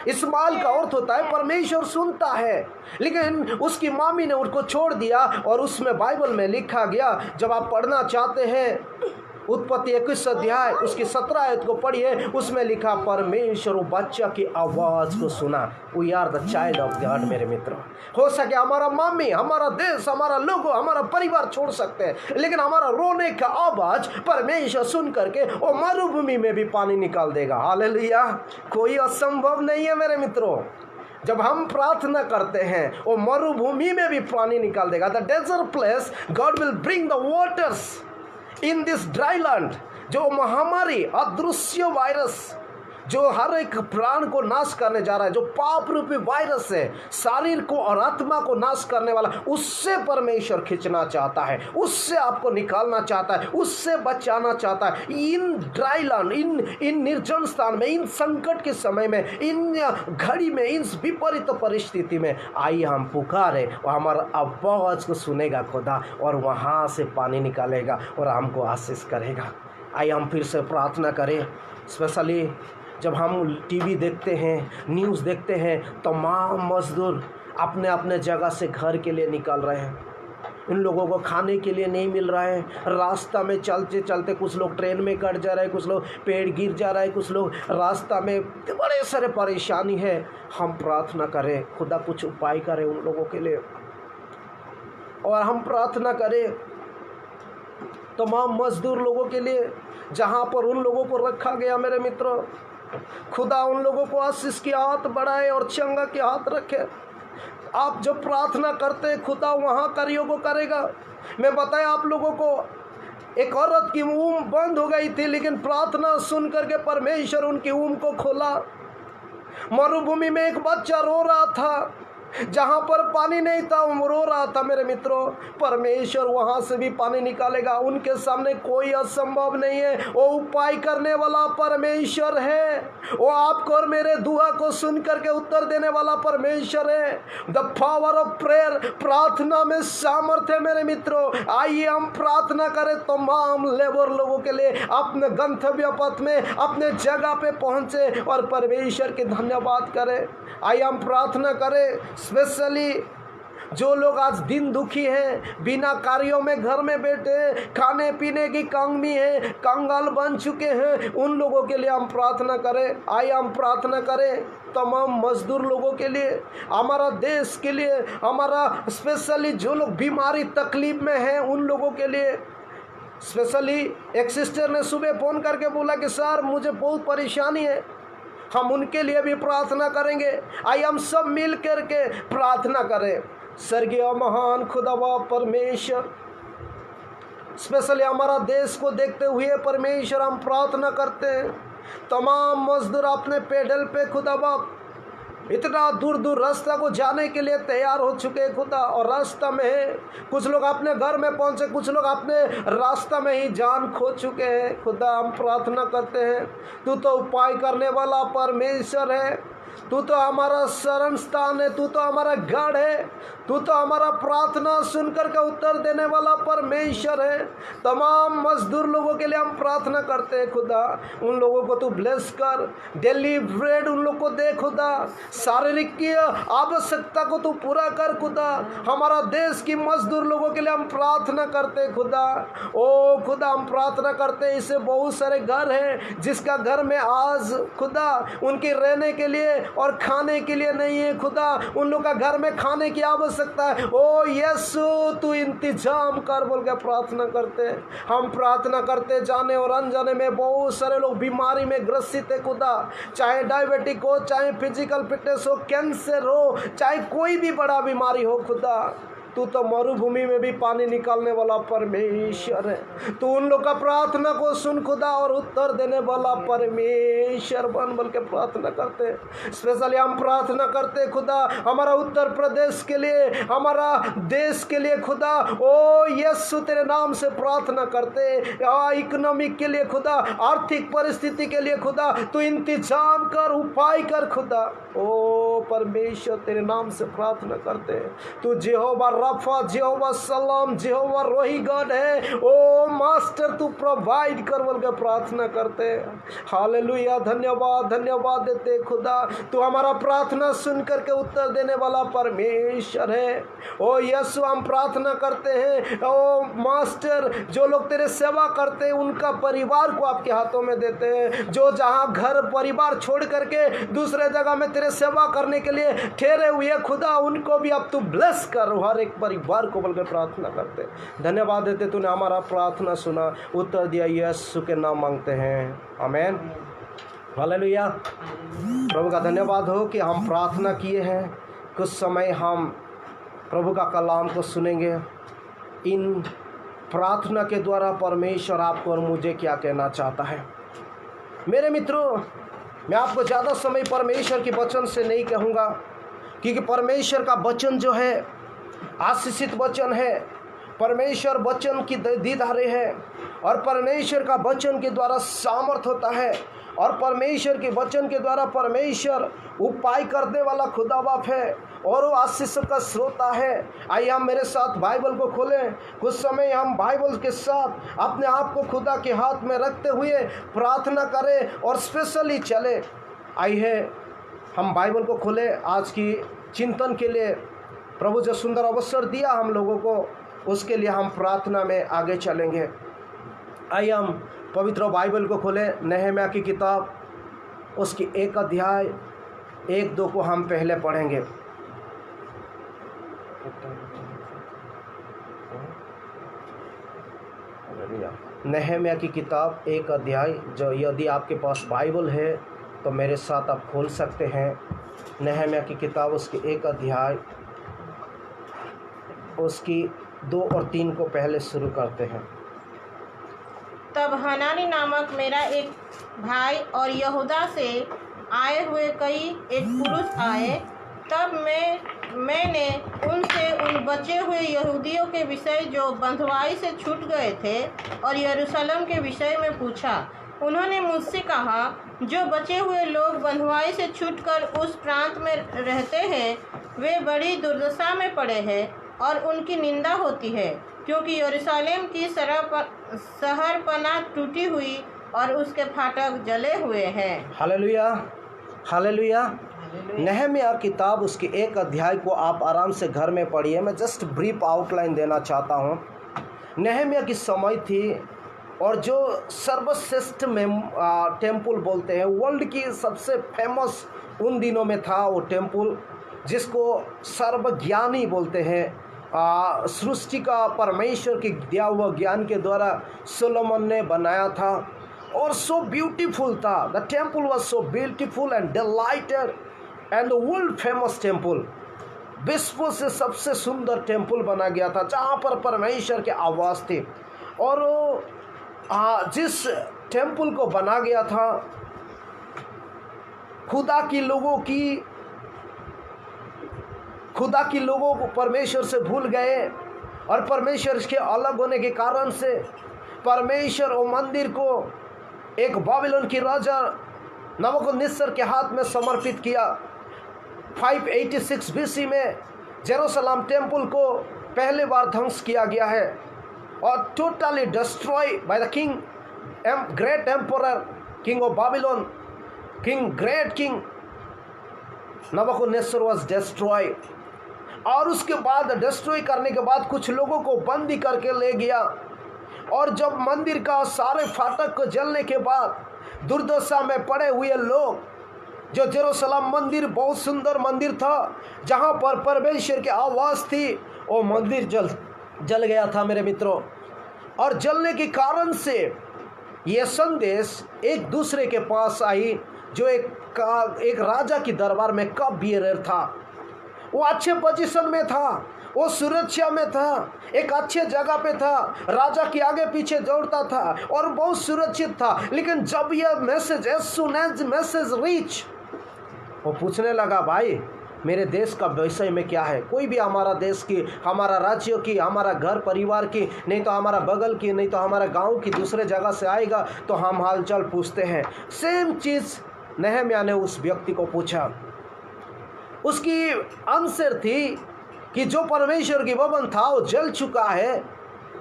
इस्माइल का अर्थ होता है परमेश्वर सुनता है। लेकिन उसकी मामी ने उसको छोड़ दिया और उसमें बाइबल में लिखा गया, जब आप पढ़ना चाहते हैं उत्पत्ति 21 अध्याय उसकी 17 आयत को पढ़िए, उसमें लिखा परमेश्वर वो बच्चा की आवाज़ को सुना। We are the child of God. मेरे मित्रों, हो सके हमारा मम्मी, हमारा देश, हमारा लोगो, हमारा परिवार छोड़ सकते हैं, लेकिन हमारा रोने का आवाज़ परमेश्वर सुन करके वो मरुभूमि में भी पानी निकाल देगा। हालेलुया। कोई असंभव नहीं है मेरे मित्रों। जब हम प्रार्थना करते हैं वो मरुभूमि में भी पानी निकाल देगा। The desert place God will bring the waters in this dry land. जो महामारी, अदृश्य वायरस जो हर एक प्राण को नाश करने जा रहा है, जो पाप रूपी वायरस है, शरीर को और आत्मा को नाश करने वाला, उससे परमेश्वर खींचना चाहता है, उससे आपको निकालना चाहता है, उससे बचाना चाहता है। इन ड्राई लैंड, इन निर्जन स्थान में, इन संकट के समय में, इन घड़ी में, इन विपरीत परिस्थिति में आइए हम पुकारे और हमारा आवाज को सुनेगा खुदा और वहाँ से पानी निकालेगा और हमको आशीष करेगा। आइए हम फिर से प्रार्थना करें। स्पेशली जब हम टीवी देखते हैं, न्यूज़ देखते हैं, तमाम मजदूर अपने अपने जगह से घर के लिए निकल रहे हैं। इन लोगों को खाने के लिए नहीं मिल रहा है। रास्ता में चलते चलते कुछ लोग ट्रेन में कट जा रहे हैं, कुछ लोग पेड़ गिर जा रहा है, कुछ लोग रास्ता में, बड़े सारे परेशानी है। हम प्रार्थना करें खुदा कुछ उपाय करे उन लोगों के लिए, और हम प्रार्थना करें तमाम मजदूर लोगों के लिए जहाँ पर उन लोगों को रखा गया। मेरे मित्रों, खुदा उन लोगों को आशीष की हाथ बढ़ाए और चंगा के हाथ रखे। आप जो प्रार्थना करते हैं खुदा वहाँ कार्यों को करेगा। मैं बताया आप लोगों को, एक औरत की ऊँग बंद हो गई थी, लेकिन प्रार्थना सुन करके परमेश्वर उनकी ऊँग को खोला। मरुभूमि में एक बच्चा रो रहा था, जहाँ पर पानी नहीं था वो रो रहा था। मेरे मित्रों, परमेश्वर वहाँ से भी पानी निकालेगा। उनके सामने कोई असंभव नहीं है। वो उपाय करने वाला परमेश्वर है। वो आपको और मेरे दुआ को सुन करके उत्तर देने वाला परमेश्वर है। द पावर ऑफ प्रेयर, प्रार्थना में सामर्थ्य है। मेरे मित्रों, आइए हम प्रार्थना करें तमाम लेबर लोगों के लिए, अपने गंतव्य पथ में अपने जगह पे पहुँचे और परमेश्वर के धन्यवाद करें। आइए हम प्रार्थना करें। स्पेशली जो लोग आज दिन दुखी हैं, बिना कार्यों में घर में बैठे, खाने पीने की कंगमी है, कंगाल बन चुके हैं, उन लोगों के लिए हम प्रार्थना करें। आइए हम प्रार्थना करें तमाम मजदूर लोगों के लिए, हमारा देश के लिए, हमारा स्पेशली जो लोग बीमारी तकलीफ में हैं उन लोगों के लिए। स्पेशली एक सिस्टर ने सुबह फ़ोन करके बोला कि सर मुझे बहुत परेशानी है। हम उनके लिए भी प्रार्थना करेंगे। आइए हम सब मिल करके प्रार्थना करें। स्वर्गीय महान खुदावा परमेश्वर, स्पेशली हमारा देश को देखते हुए परमेश्वर हम प्रार्थना करते हैं। तमाम मजदूर अपने पेडल पे खुदावा इतना दूर दूर रास्ता को जाने के लिए तैयार हो चुके हैं खुदा, और रास्ता में है। कुछ लोग अपने घर में पहुंचे, कुछ लोग अपने रास्ता में ही जान खो चुके हैं। खुदा हम प्रार्थना करते हैं, तू तो उपाय करने वाला परमेश्वर है, तू तो हमारा शरण स्थान है, तू तो हमारा गढ़ है, तू तो हमारा प्रार्थना सुनकर के उत्तर देने वाला परमेश्वर है। तमाम मजदूर लोगों के लिए हम प्रार्थना करते हैं खुदा, उन लोगों को तू ब्लेस कर, डेली ब्रेड उन लोग को दे खुदा, शारीरिक की आवश्यकता को तू पूरा कर खुदा। हमारा देश की मजदूर लोगों के लिए हम प्रार्थना करते हैं खुदा। ओ खुदा हम प्रार्थना करते हैं, इससे बहुत सारे घर हैं जिसका घर में आज खुदा उनके रहने के लिए और खाने के लिए नहीं है खुदा, उन लोग का घर में खाने की आवश्यकता है। ओ यीशु तू इंतजाम कर बोल के प्रार्थना करते हैं। हम प्रार्थना करते जाने और अनजाने में बहुत सारे लोग बीमारी में ग्रसित है खुदा, चाहे डायबिटिक हो, चाहे फिजिकल फिटनेस हो, कैंसर हो, चाहे कोई भी बड़ा बीमारी हो खुदा। तू तो मरुभूमि में भी पानी निकालने वाला परमेश्वर है। तू उन लोग का प्रार्थना को सुन खुदा और उत्तर देने वाला परमेश्वर बन बोल के प्रार्थना करते। स्पेशली हम प्रार्थना करते खुदा हमारा उत्तर प्रदेश के लिए, हमारा देश के लिए खुदा। ओ यीशु तेरे नाम से प्रार्थना करते। इकोनॉमिक के लिए खुदा, आर्थिक परिस्थिति के लिए खुदा तू इंतजाम कर, उपाय कर खुदा। ओ परमेश्वर तेरे नाम से प्रार्थना करते। तू जेहोवा रफा, जेहोवा सलाम, जेहोवा रोही गॉड है। ओ मास्टर तू प्रोवाइड कर बोल के प्रार्थना करते। हालेलुया, धन्यवाद धन्यवाद देते खुदा। तू हमारा प्रार्थना सुन करके उत्तर देने वाला परमेश्वर है। ओ यीशु हम प्रार्थना करते हैं। ओ मास्टर जो लोग तेरे सेवा करते हैं उनका परिवार को आपके हाथों में देते हैं। जो जहाँ घर परिवार छोड़ करके दूसरे जगह में तेरे सेवा करने के लिए ठहरे हुए खुदा उनको भी अब तू ब्लेस कर, हर एक परिवार को बोलकर प्रार्थना करते। धन्यवाद देते तूने हमारा प्रार्थना सुना, उत्तर दिया। यीशु के नाम मांगते हैं, आमीन। हालेलुया। प्रभु का धन्यवाद हो कि हम प्रार्थना किए हैं। कुछ समय हम प्रभु का कलाम को सुनेंगे। इन प्रार्थना के द्वारा परमेश्वर आपको और मुझे क्या कहना चाहता है। मेरे मित्रों, मैं आपको ज़्यादा समय परमेश्वर के वचन से नहीं कहूँगा, क्योंकि परमेश्वर का वचन जो है आशीषित वचन है। परमेश्वर वचन की दीदारे है और परमेश्वर का वचन के द्वारा सामर्थ होता है और परमेश्वर के वचन के द्वारा परमेश्वर उपाय करने वाला खुदा बाप है और वो आशीष का श्रोता है। आइए हम मेरे साथ बाइबल को खोलें। कुछ समय हम बाइबल के साथ अपने आप को खुदा के हाथ में रखते हुए प्रार्थना करें और स्पेशली चले। आइए हम बाइबल को खोलें। आज की चिंतन के लिए प्रभु जो सुंदर अवसर दिया हम लोगों को, उसके लिए हम प्रार्थना में आगे चलेंगे। आइए हम पवित्र बाइबल को खोलें। नहम्याह की किताब उसकी 1 अध्याय 1-2 को हम पहले पढ़ेंगे। नहम्याह की किताब 1 अध्याय, जो यदि आपके पास बाइबल है तो मेरे साथ आप खोल सकते हैं। नहम्याह की किताब उसकी 1 अध्याय उसकी 2 और 3 को पहले शुरू करते हैं। तब हनानी नामक मेरा एक भाई और यहूदा से आए हुए एक पुरुष आए। तब मैंने उनसे उन बचे हुए यहूदियों के विषय जो बंधुआई से छूट गए थे और यरूशलेम के विषय में पूछा। उन्होंने मुझसे कहा, जो बचे हुए लोग बंधुआई से छूटकर उस प्रांत में रहते हैं वे बड़ी दुर्दशा में पड़े हैं और उनकी निंदा होती है, क्योंकि यरूशलेम की शहरपना टूटी हुई और उसके फाटक जले हुए हैं। Hallelujah, hallelujah. नहम्याह किताब उसकी 1 अध्याय को आप आराम से घर में पढ़िए। मैं जस्ट ब्रीफ आउटलाइन देना चाहता हूँ। नहम्याह की समय थी और जो सर्वश्रेष्ठ में टेम्पल बोलते हैं, वर्ल्ड की सबसे फेमस उन दिनों में था वो टेम्पल, जिसको सर्वज्ञानी बोलते हैं। सृष्टि का परमेश्वर के दिया हुआ ज्ञान के द्वारा सोलोमन ने बनाया था और सो ब्यूटीफुल था। The temple was so beautiful and delighted and the world famous temple. विश्व से सबसे सुंदर टेम्पल बना गया था जहाँ पर परमेश्वर के आवास थे। और जिस टेम्पल को बना गया था, खुदा की लोगों को परमेश्वर से भूल गए और परमेश्वर के अलग होने के कारण से परमेश्वर वो मंदिर को एक बाबिलोन की राजा नबूकदनेस्सर के हाथ में समर्पित किया। 586 BC में जेरूशलेम टेम्पल को पहले बार ध्वंस किया गया है और totally destroy by the king, great emperor, king of Babylon, great king Nebuchadnezzar was destroy. और उसके बाद डिस्ट्रॉय करने के बाद कुछ लोगों को बंदी करके ले गया और जब मंदिर का सारे फाटक को जलने के बाद दुर्दशा में पड़े हुए लोग, जो जेरूशलेम मंदिर बहुत सुंदर मंदिर था जहाँ पर परमेश्वर की आवाज़ थी, वो मंदिर जल गया था मेरे मित्रों। और जलने के कारण से ये संदेश एक दूसरे के पास आई, जो एक राजा की दरबार में कप बियरर था। वो अच्छे पोजीशन में था वो सुरक्षा में था, एक अच्छे जगह पे था, राजा के आगे पीछे दौड़ता था और बहुत सुरक्षित था। लेकिन जब यह मैसेज मैसेज रीच, वो पूछने लगा, भाई मेरे देश का विषय में क्या है? कोई भी हमारा देश की, हमारा राज्य की, हमारा घर परिवार की, नहीं तो हमारा बगल की, नहीं तो हमारा गांव की दूसरे जगह से आएगा तो हम हालचाल पूछते हैं। सेम चीज़ नहम्याह ने उस व्यक्ति को पूछा। उसकी आंसर थी कि जो परमेश्वर की भवन था वो जल चुका है,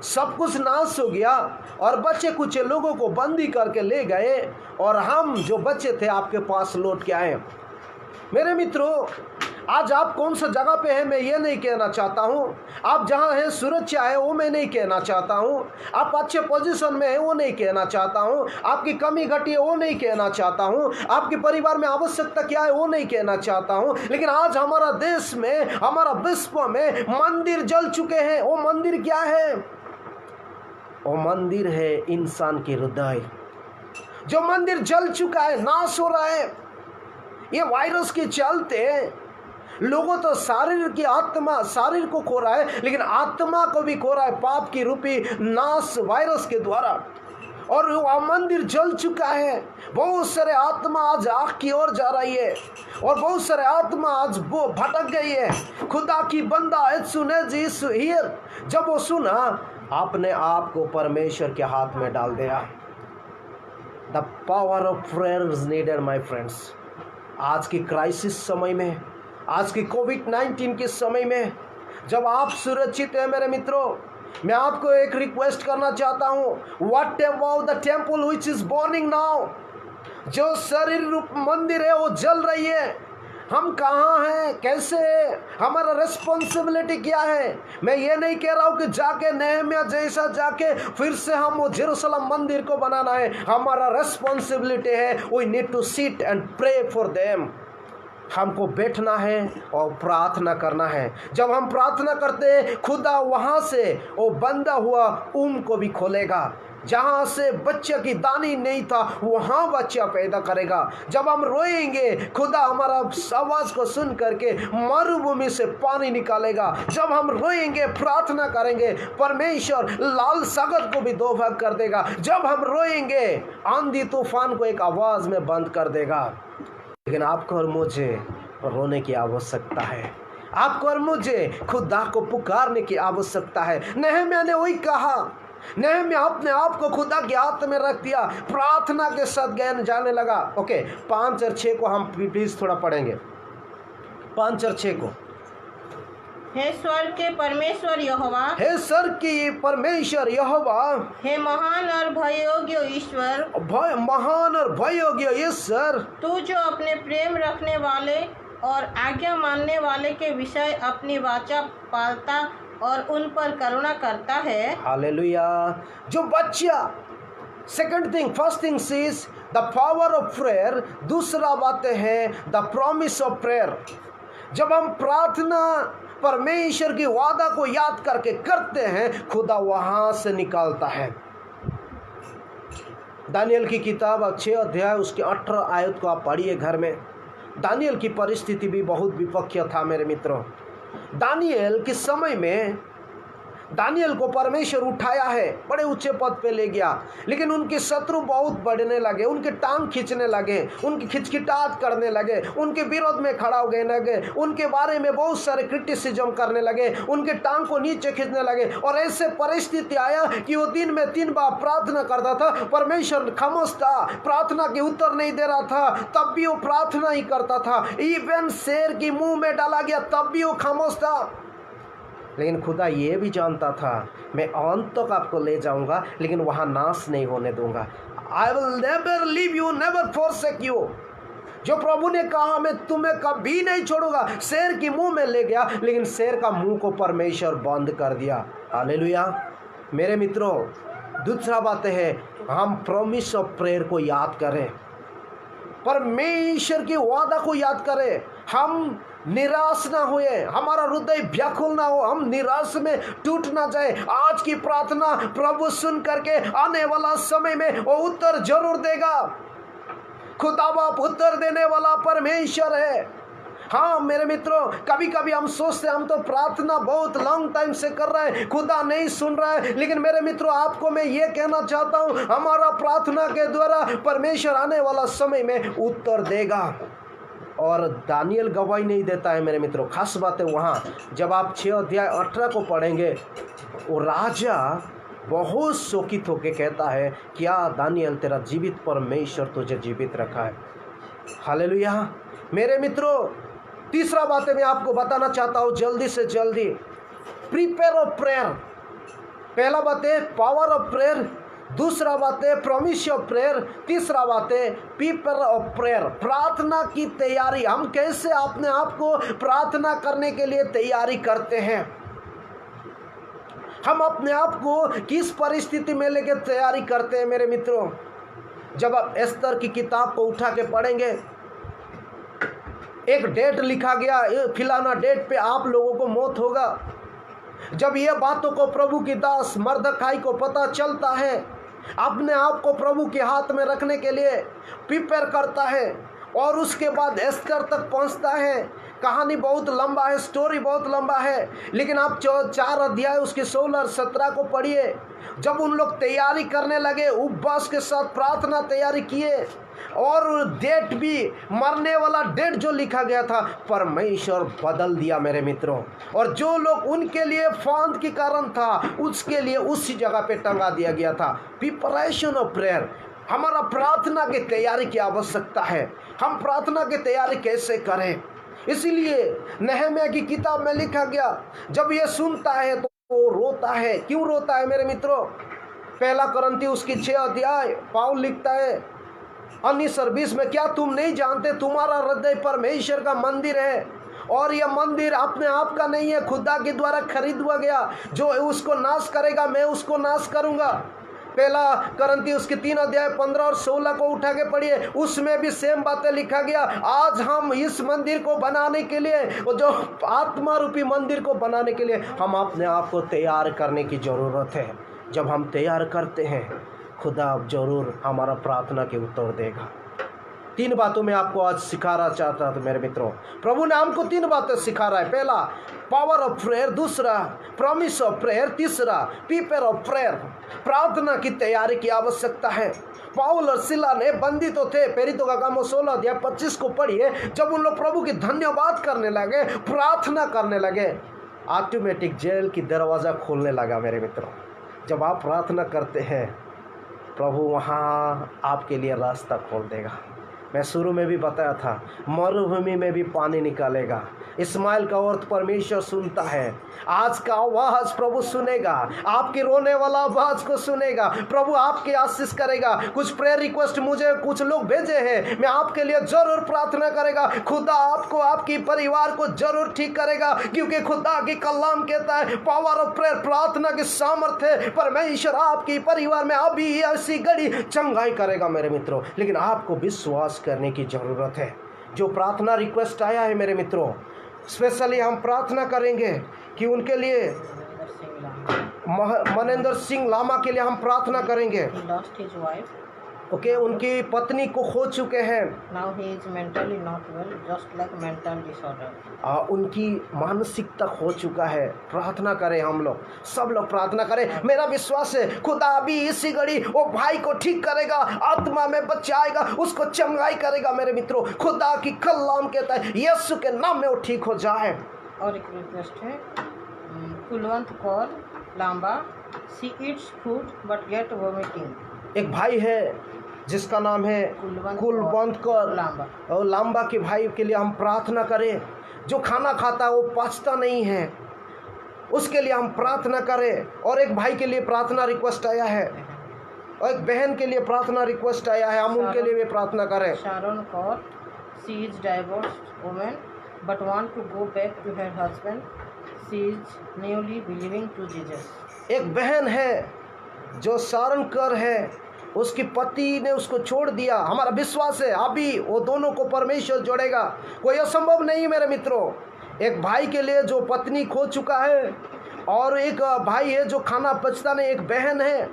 सब कुछ नाश हो गया और बच्चे कुछ लोगों को बंदी करके ले गए और हम जो बच्चे थे आपके पास लौट के आए। मेरे मित्रों, आज आप कौन सा जगह पे हैं मैं ये नहीं कहना चाहता हूँ, आप जहाँ हैं सुरक्षा है वो मैं नहीं कहना चाहता हूँ, आप अच्छे पोजीशन में हैं वो नहीं कहना चाहता हूँ, आपकी कमी घटी है वो नहीं कहना चाहता हूँ, आपके परिवार में आवश्यकता क्या है वो नहीं कहना चाहता हूँ। लेकिन आज हमारा देश में, हमारा विश्व में मंदिर जल चुके हैं। वो मंदिर क्या है? वो मंदिर है इंसान के हृदय। जो मंदिर जल चुका है, नाश हो रहा है। ये वायरस के चलते लोगों तो शरीर को खो रहा है, लेकिन आत्मा को भी खो रहा है पाप की रूपी नाश वायरस के द्वारा। और वह मंदिर जल चुका है। बहुत सारे आत्मा आज आग की ओर जा रही है और बहुत सारे आत्मा आज वो भटक गई है। खुदा की बंदा जब वो सुना, अपने आप को परमेश्वर के हाथ में डाल दिया। The power of prayer is needed my friends. आज की क्राइसिस समय में, आज की कोविड-19 के समय में, जब आप सुरक्षित हैं मेरे मित्रों, मैं आपको एक रिक्वेस्ट करना चाहता हूँ। What about the temple which is burning now? जो शरीर रूप मंदिर है वो जल रही है। हम कहाँ हैं, कैसे हैं, हमारा रिस्पॉन्सिबिलिटी क्या है? मैं ये नहीं कह रहा हूँ कि जाके नहम्याह जैसा जाके फिर से हम वो जेरूशलेम मंदिर को बनाना है। हमारा रिस्पॉन्सिबिलिटी है, we need to sit and pray for them. हमको बैठना है और प्रार्थना करना है। जब हम प्रार्थना करते हैं, खुदा वहाँ से वो बंधा हुआ को भी खोलेगा। जहाँ से बच्चे की दानी नहीं था वहाँ बच्चा पैदा करेगा। जब हम रोएंगे, खुदा हमारा आवाज़ को सुन करके मरुभूमि से पानी निकालेगा। जब हम रोएंगे, प्रार्थना करेंगे, परमेश्वर लाल सागर को भी दो भाग कर देगा। जब हम रोएंगे, आंधी तूफान को एक आवाज़ में बंद कर देगा। लेकिन आपको और मुझे रोने की आवश्यकता है। आपको और मुझे खुदा को पुकारने की आवश्यकता है। नहम्याह ने वही कहा। नहम्याह अपने आप को खुदा के हाथ में रख दिया, प्रार्थना के साथ गए जाने लगा। ओके, 5 और 6 को हम प्लीज थोड़ा पढ़ेंगे। 5 और 6 को। हे स्वर्ग के परमेश्वर यहोवा, हे स्वर्ग की परमेश्वर यहोवा, हे महान और भययोग्य ईश्वर, महान और भययोग्य ईश्वर, तू जो अपने प्रेम रखने वाले और आज्ञा मानने वाले के विषय अपनी वाचा पालता और उन पर करुणा करता है। हालेलुया। जो बच्चा, second thing, first thing is the power of prayer. दूसरा बात है द प्रॉमिस ऑफ प्रेयर। जब हम प्रार्थना परमेश्वर की वादा को याद करके करते हैं, खुदा वहां से निकालता है। दानियल की किताब 6 अध्याय उसके 18 आयत को आप पढ़िए घर में। दानियल की परिस्थिति भी बहुत विपक्ष था मेरे मित्रों। दानियल के समय में दानियल को परमेश्वर उठाया है, बड़े ऊंचे पद पे ले गया, लेकिन उनके शत्रु बहुत बढ़ने लगे, उनके टांग खींचने लगे, उनकी खिचखिटाहट करने लगे, उनके विरोध में खड़ा हो गए लगे, उनके बारे में बहुत सारे क्रिटिसिज्म करने लगे, उनके टांग को नीचे खींचने लगे। और ऐसे परिस्थिति आया कि वो दिन में 3 बार प्रार्थना करता था, परमेश्वर खामोश था, प्रार्थना के उत्तर नहीं दे रहा था, तब भी वो प्रार्थना ही करता था। इवन शेर की मुंह में डाला गया तब भी वो खामोश था। लेकिन खुदा ये भी जानता था, मैं अंत तक आपको ले जाऊंगा, लेकिन वहां नाश नहीं होने दूंगा। I will never leave you, never forsake you. जो प्रभु ने कहा, मैं तुम्हें कभी नहीं छोड़ूंगा, शेर की मुंह में ले गया, लेकिन शेर का मुंह को परमेश्वर बंद कर दिया। हालेलुया। मेरे मित्रों, दूसरा बात है, हम प्रॉमिस ऑफ प्रेयर को याद करें, परमेश्वर की वादा को याद करें। हम निराश ना हुए, हमारा हृदय व्याकुल ना हो, हम निराश में टूट ना जाए। आज की प्रार्थना प्रभु सुन करके आने वाला समय में वो उत्तर जरूर देगा। खुदा बाप उत्तर देने वाला परमेश्वर है। हाँ मेरे मित्रों, कभी कभी हम सोचते हैं हम तो प्रार्थना बहुत लॉन्ग टाइम से कर रहे हैं, खुदा नहीं सुन रहा है। लेकिन मेरे मित्रों, आपको मैं ये कहना चाहता हूँ, हमारा प्रार्थना के द्वारा परमेश्वर आने वाला समय में उत्तर देगा। और दानियल गवाही नहीं देता है मेरे मित्रों। खास बात है वहाँ, जब आप 6 अध्याय 18 को पढ़ेंगे, वो राजा बहुत शोकित होकर कहता है, क्या दानियल तेरा जीवित परमेश्वर तुझे जीवित रखा है। हालेलुया। मेरे मित्रों, तीसरा बात है मैं आपको बताना चाहता हूँ जल्दी से जल्दी, प्रिपेयर ऑफ प्रेयर। पहला बात है पावर ऑफ प्रेयर, दूसरा बात है प्रॉमिस ऑफ प्रेयर, तीसरा बात है प्रिपेयर ऑफ प्रेयर, प्रार्थना की तैयारी। हम कैसे अपने आप को प्रार्थना करने के लिए तैयारी करते हैं, हम अपने आप को किस परिस्थिति में लेके तैयारी करते हैं मेरे मित्रों। जब आप एस्तर की किताब को उठा के पढ़ेंगे, एक डेट लिखा गया, फिलाना डेट पे आप लोगों को मौत होगा। जब ये बातों को प्रभु की दास मर्दखाई को पता चलता है, अपने आप को प्रभु के हाथ में रखने के लिए प्रिपेयर करता है और उसके बाद एस्तर तक पहुंचता है। कहानी बहुत लंबा है, स्टोरी बहुत लंबा है, लेकिन आप 4 अध्याय उसके 16 और 17 को पढ़िए। जब उन लोग तैयारी करने लगे, उपवास के साथ प्रार्थना तैयारी किए, और डेट भी, मरने वाला डेट जो लिखा गया था, परमेश्वर बदल दिया मेरे मित्रों। और जो लोग उनके लिए फांद के कारण था, उसके लिए उसी जगह पे टंगा दिया गया था। प्रिपरेशन ऑफ प्रेयर, हमारा प्रार्थना की तैयारी की आवश्यकता है। हम प्रार्थना की तैयारी कैसे करें, इसीलिए नहम्याह की किताब में लिखा गया, जब ये सुनता है तो वो रोता है। क्यों रोता है मेरे मित्रों? पहला करंती उसकी 6 अध्याय पाउल लिखता है 19 और 20 में, क्या तुम नहीं जानते तुम्हारा हृदय परमेश्वर का मंदिर है और यह मंदिर अपने आप का नहीं है, खुदा के द्वारा खरीदा गया। जो उसको नाश करेगा मैं उसको नाश करूंगा। पहला करंती उसके 3 अध्याय 15 और 16 को उठा के पढ़िए, उसमें भी सेम बातें लिखा गया। आज हम इस मंदिर को बनाने के लिए, जो आत्मा रूपी मंदिर को बनाने के लिए, हम अपने आप को तैयार करने की जरूरत है। जब हम तैयार करते हैं, खुदा जरूर हमारा प्रार्थना के उत्तर देगा। 3 बातों में आपको आज सिखाना चाहता था मेरे मित्रों। प्रभु ने हमको 3 बातें सिखा रहा है। पहला पावर ऑफ प्रेयर, दूसरा प्रॉमिस ऑफ प्रेयर, तीसरा प्रिपेयर ऑफ प्रेयर। प्रार्थना की तैयारी की आवश्यकता है। पाउल और सिला ने बंदी तो थे, प्रेरितों का काम 16 अध्याय 25 को पढ़िए। जब उन लोग प्रभु की धन्यवाद करने लगे, प्रार्थना करने लगे, ऑटोमेटिक जेल की दरवाज़ा खोलने लगा मेरे मित्रों। जब आप प्रार्थना करते हैं, प्रभु वहाँ आपके लिए रास्ता खोल देगा। मैं शुरू में भी बताया था, मरुभूमि में भी पानी निकालेगा। इस्माइल का अर्थ परमेश्वर सुनता है। आज का आवाज प्रभु सुनेगा, आपकी रोने वाला आवाज को सुनेगा। प्रभु आपकी आशीष करेगा। कुछ प्रेयर रिक्वेस्ट मुझे कुछ लोग भेजे हैं, मैं आपके लिए जरूर प्रार्थना करेगा। खुदा आपको, आपकी परिवार को जरूर ठीक करेगा, क्योंकि खुदा की कलाम कहता है पावर ऑफ प्रेयर, प्रार्थना की सामर्थ्य है। परमेश्वर आपकी परिवार में अभी ऐसी घड़ी चंगाई करेगा मेरे मित्रों। लेकिन आपको विश्वास करने की जरूरत है। जो प्रार्थना रिक्वेस्ट आया है मेरे मित्रों, स्पेशली हम प्रार्थना करेंगे कि उनके लिए, मनेंद्र सिंह लामा के लिए हम प्रार्थना करेंगे। ओके, उनकी पत्नी को खो चुके हैं। Now he is mentally not well, just like mental disorder. उनकी मानसिकता हो चुका है। प्रार्थना करें, हम लोग सब लोग प्रार्थना करें। मेरा विश्वास है खुदा अभी इसी घड़ी वो भाई को ठीक करेगा, आत्मा में बचाएगा, उसको चंगाई करेगा मेरे मित्रों। खुदा की कलाम कहता है यीशु के नाम में वो ठीक हो जाए। और एक रिक्वेस्ट है, Kulwant Kaur Lamba, she eats food but get vomiting. एक भाई है जिसका नाम है कुलवंत कौर लांबा, और लांबा के भाई के लिए हम प्रार्थना करें। जो खाना खाता है वो पचता नहीं है, उसके लिए हम प्रार्थना करें। और एक भाई के लिए प्रार्थना रिक्वेस्ट आया है, और एक बहन के लिए प्रार्थना रिक्वेस्ट आया है, हम उनके लिए भी प्रार्थना करें। Sharon Kaur, she is divorced woman but want to go back to her husband, she is newly believing to Jesus. एक बहन है जो शारोन कौर है, उसकी पति ने उसको छोड़ दिया। हमारा विश्वास है अभी वो दोनों को परमेश्वर जोड़ेगा, कोई असंभव नहीं मेरे मित्रों। एक भाई के लिए जो पत्नी खो चुका है, और एक भाई है जो खाना पचता नहीं, एक बहन है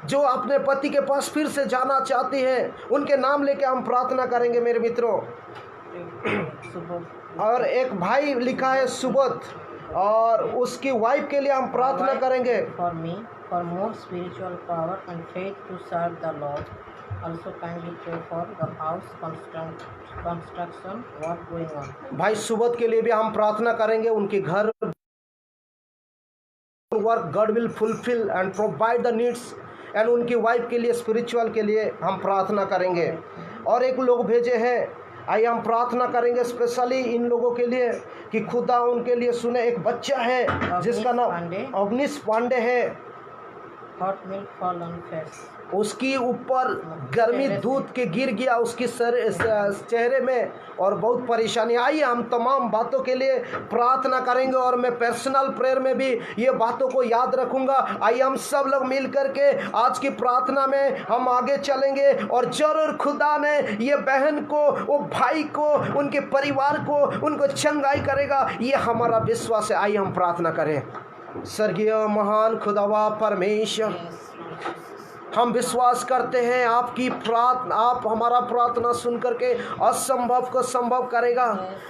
जो अपने पति के पास फिर से जाना चाहती है। उनके नाम लेके हम प्रार्थना करेंगे मेरे मित्रों। और एक भाई लिखा है सुबोध, और उसकी वाइफ के लिए हम प्रार्थना करेंगे। For me, for more spiritual power and faith to serve the Lord. Also kindly pray for the house construction work going on. भाई सुबोध के लिए भी हम प्रार्थना करेंगे। उनके घर work God will fulfil and provide the needs, and उनकी वाइफ के लिए स्पिरिचुअल के लिए हम प्रार्थना करेंगे। और एक लोग भेजे हैं, आइए हम प्रार्थना करेंगे स्पेशली इन लोगों के लिए कि खुदा उनके लिए सुने। एक बच्चा है जिसका नाम अग्निश पांडे है, Hot milk fall on face. उसकी ऊपर गर्मी दूध के गिर गया उसकी चेहरे में और बहुत परेशानी। आइए हम तमाम बातों के लिए प्रार्थना करेंगे और मैं पर्सनल प्रेयर में भी ये बातों को याद रखूंगा। आइए हम सब लोग मिल करके आज की प्रार्थना में हम आगे चलेंगे और जरूर खुदा ने ये बहन को, वो भाई को, उनके परिवार को, उनको चंगाई करेगा, ये हमारा विश्वास है। आइए हम प्रार्थना करें। स्वर्गीय महान खुदावा परमेश्वर, हम विश्वास करते हैं आपकी प्रार्थना, आप हमारा प्रार्थना सुन करके असंभव को संभव करेगा।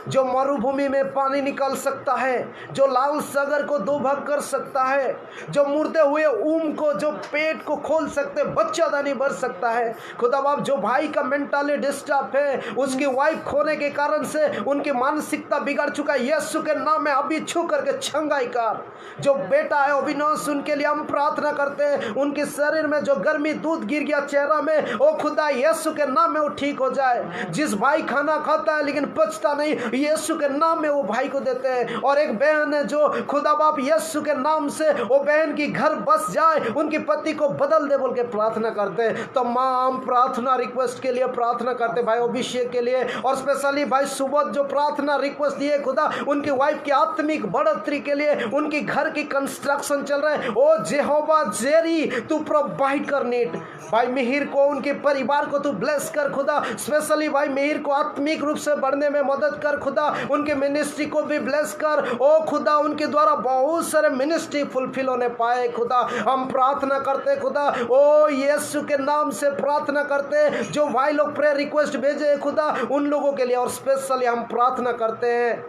जो मरुभूमि में पानी निकल सकता है, जो लाल सागर को दो भाग कर सकता है, जो मुर्दे हुए ऊम को, जो पेट को खोल सकते, बच्चादानी भर सकता है। खुदा बाप, जो भाई का मेंटली डिस्टर्ब है, उसकी वाइफ खोने के कारण से उनकी मानसिकता बिगड़ चुका है, यीशु के नाम में अभी छू करके चंगाई कर। जो बेटा है अविनाश, उनके लिए हम प्रार्थना करते हैं, उनके शरीर में जो गर्मी दूध गिर गया चेहरा में, ओ खुदा यीशु के नाम में वो ठीक हो जाए। जिस भाई खाना खाता है लेकिन पचता नहीं, यीशु के नाम में वो भाई को देते हैं। और एक बहन है जो खुदा बाप यीशु के नाम से वो बहन की घर बस जाए, उनके पति को बदल दे बोल के प्रार्थना करते हैं। तो मां, हम प्रार्थना रिक्वेस्ट के लिए प्रार्थना करते भाई अभिषेक के लिए, और स्पेशली भाई सुबोध जो प्रार्थना रिक्वेस्ट दिए खुदा, उनकी वाइफ की आत्मिक बढ़ोतरी के लिए, उनकी घर की कंस्ट्रक्शन चल रहा है। ओ जेहोवा जेरी, तू प्रोवाइड कर नीड। भाई मिहिर को, उनके परिवार को तू ब्लेस कर खुदा। स्पेशली भाई मिहिर को आत्मिक रूप से बढ़ने में मदद कर खुदा। उनके मिनिस्ट्री को भी ब्लेस कर। ओ खुदा, उनके द्वारा बहुत सारे मिनिस्ट्री फुलफिल होने पाए खुदा। हम प्रार्थना करते खुदा, ओ यीशु के नाम से प्रार्थना करते। जो भाई लोग प्रेयर रिक्वेस्ट भेजे खुदा, उन लोगों के लिए और स्पेशली हम प्रार्थना करते हैं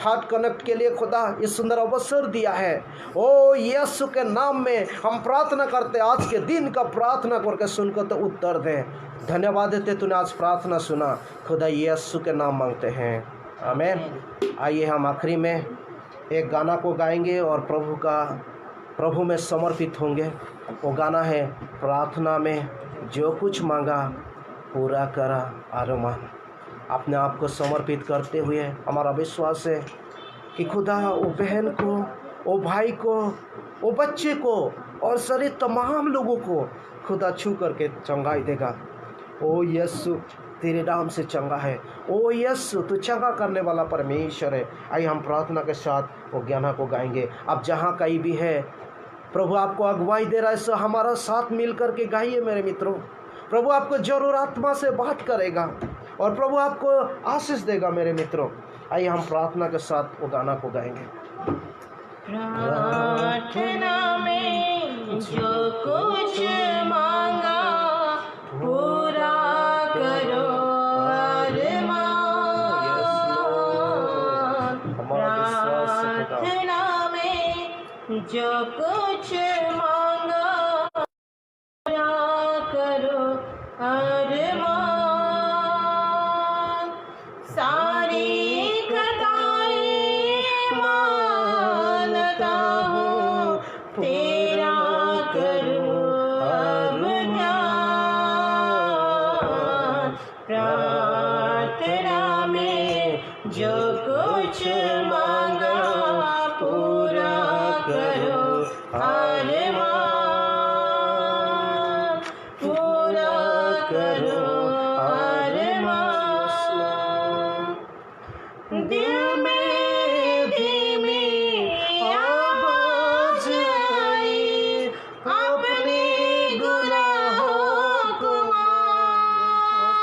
हार्ट कनेक्ट के लिए खुदा ये सुंदर अवसर दिया है। ओ यीशु के नाम में हम प्रार्थना करते, आज के दिन का प्रार्थना करके सुनकर तो उत्तर दे। धन्यवाद देते तूने आज प्रार्थना सुना, खुदा यीशु के नाम मांगते हैं, आमीन। आइए हम आखिरी में एक गाना को गाएंगे और प्रभु में समर्पित होंगे। वो गाना है, प्रार्थना में जो कुछ मांगा पूरा करा अरमान। अपने आप को समर्पित करते हुए हमारा विश्वास है कि खुदा वो बहन को, वो भाई को, वो बच्चे को और सारे तमाम लोगों को खुदा छू करके चंगाई देगा। ओ यीशु, तेरे नाम से चंगा है। ओ यीशु, तू चंगा करने वाला परमेश्वर है। आइए हम प्रार्थना के साथ वो गाना को गाएंगे। अब जहाँ कहीं भी है, प्रभु आपको अगुवाई दे रहा है, सो हमारा साथ मिल करके गाइए मेरे मित्रों। प्रभु आपको जरूर आत्मा से बात करेगा और प्रभु आपको आशीष देगा मेरे मित्रों। आइए हम प्रार्थना के साथ वो गाना को गाएंगे। प्रार्थना में जो कुछ मांगा पूरा करो अरमान। प्रार्थना में जो कुछ मांगा पूरा करो अरमान। सारी खताएं मानता हूँ, तेरा करो अब ध्यान। प्रार्थना में जो कुछ मांगा पूरा करो अरमान, पूरा करो अरमान। दिल में धीमी आवाज आई, अपने गुनाहों को मान।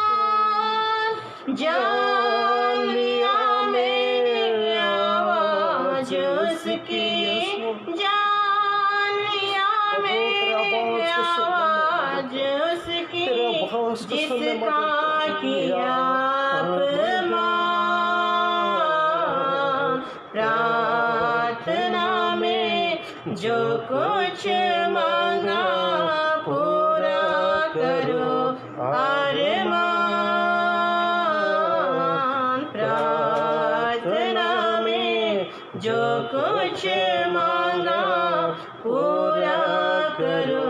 जान लिया मेरी आवाज उसकी, जान लिया मेरी आवाज उसकी, जिसका किया अपमान। कुछ मांगा पूरा करो अरमान। प्रार्थना में जो कुछ मांगा पूरा करो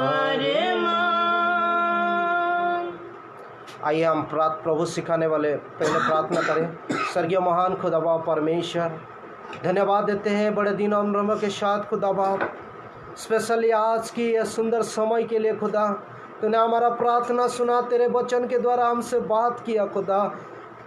अरमान। आइए हम प्रभु सिखाने वाले पहले प्रार्थना करें। स्वर्गीय महान खुदाबा परमेश्वर, धन्यवाद देते हैं बड़े दिन और नम्र के साथ खुदाबा, स्पेशली आज की यह सुंदर समय के लिए खुदा। तूने हमारा प्रार्थना सुना, तेरे वचन के द्वारा हमसे बात किया खुदा।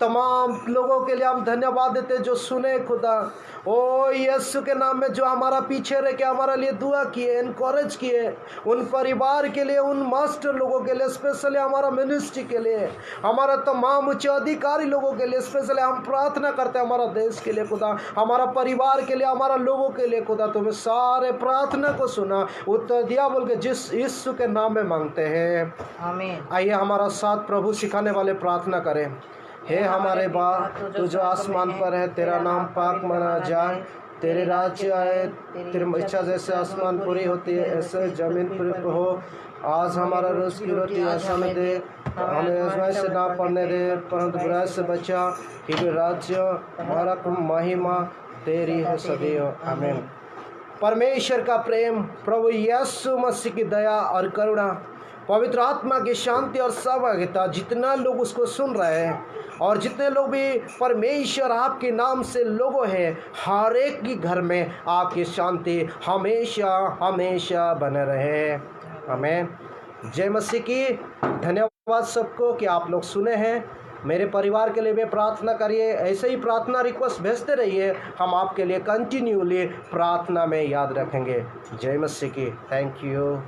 तमाम लोगों के लिए हम धन्यवाद देते जो सुने खुदा। ओ यीशु के नाम में जो हमारा पीछे रह के हमारे लिए दुआ किए, इनकरेज किए, उन परिवार के लिए, उन मास्टर लोगों के लिए, स्पेशली हमारा मिनिस्ट्री के लिए, हमारा तमाम उच्च अधिकारी लोगों के लिए स्पेशली हम प्रार्थना करते हैं। हमारा देश के लिए खुदा, हमारा परिवार के लिए, हमारा लोगों के लिए खुदा। तुम्हें सारे प्रार्थना को सुना, उत्तर दिया बोल के जिस यीशु के नाम में मांगते हैं, आमीन। आइए हमारा साथ प्रभु सिखाने वाले प्रार्थना करें। हे हमारे बाप, तू जो आसमान पर है, तेरा नाम पाक माना जाए, तेरे राज्य आए, तेरी इच्छा जैसे आसमान पूरी होती है ऐसे जमीन पर हो। आज हमारा रोज की रोटी आज हमें दे, हमें आजमाइश से ना पड़ने दे, परंतु बुराई से बचा। कि राज्य हमारा महिमा तेरी है सदैव, आमीन। परमेश्वर का प्रेम, प्रभु यीशु मसीह की दया और करुणा, पवित्र आत्मा की शांति और सहभागिता, जितना लोग उसको सुन रहे हैं और जितने लोग भी परमेश्वर आपके नाम से लोगों हैं, हर एक के घर में आपकी शांति हमेशा हमेशा बने रहे, आमीन। जय मसीह की। धन्यवाद सबको कि आप लोग सुने हैं। मेरे परिवार के लिए भी प्रार्थना करिए, ऐसे ही प्रार्थना रिक्वेस्ट भेजते रहिए, हम आपके लिए कंटिन्यूली प्रार्थना में याद रखेंगे। जय मसीह की। Thank you.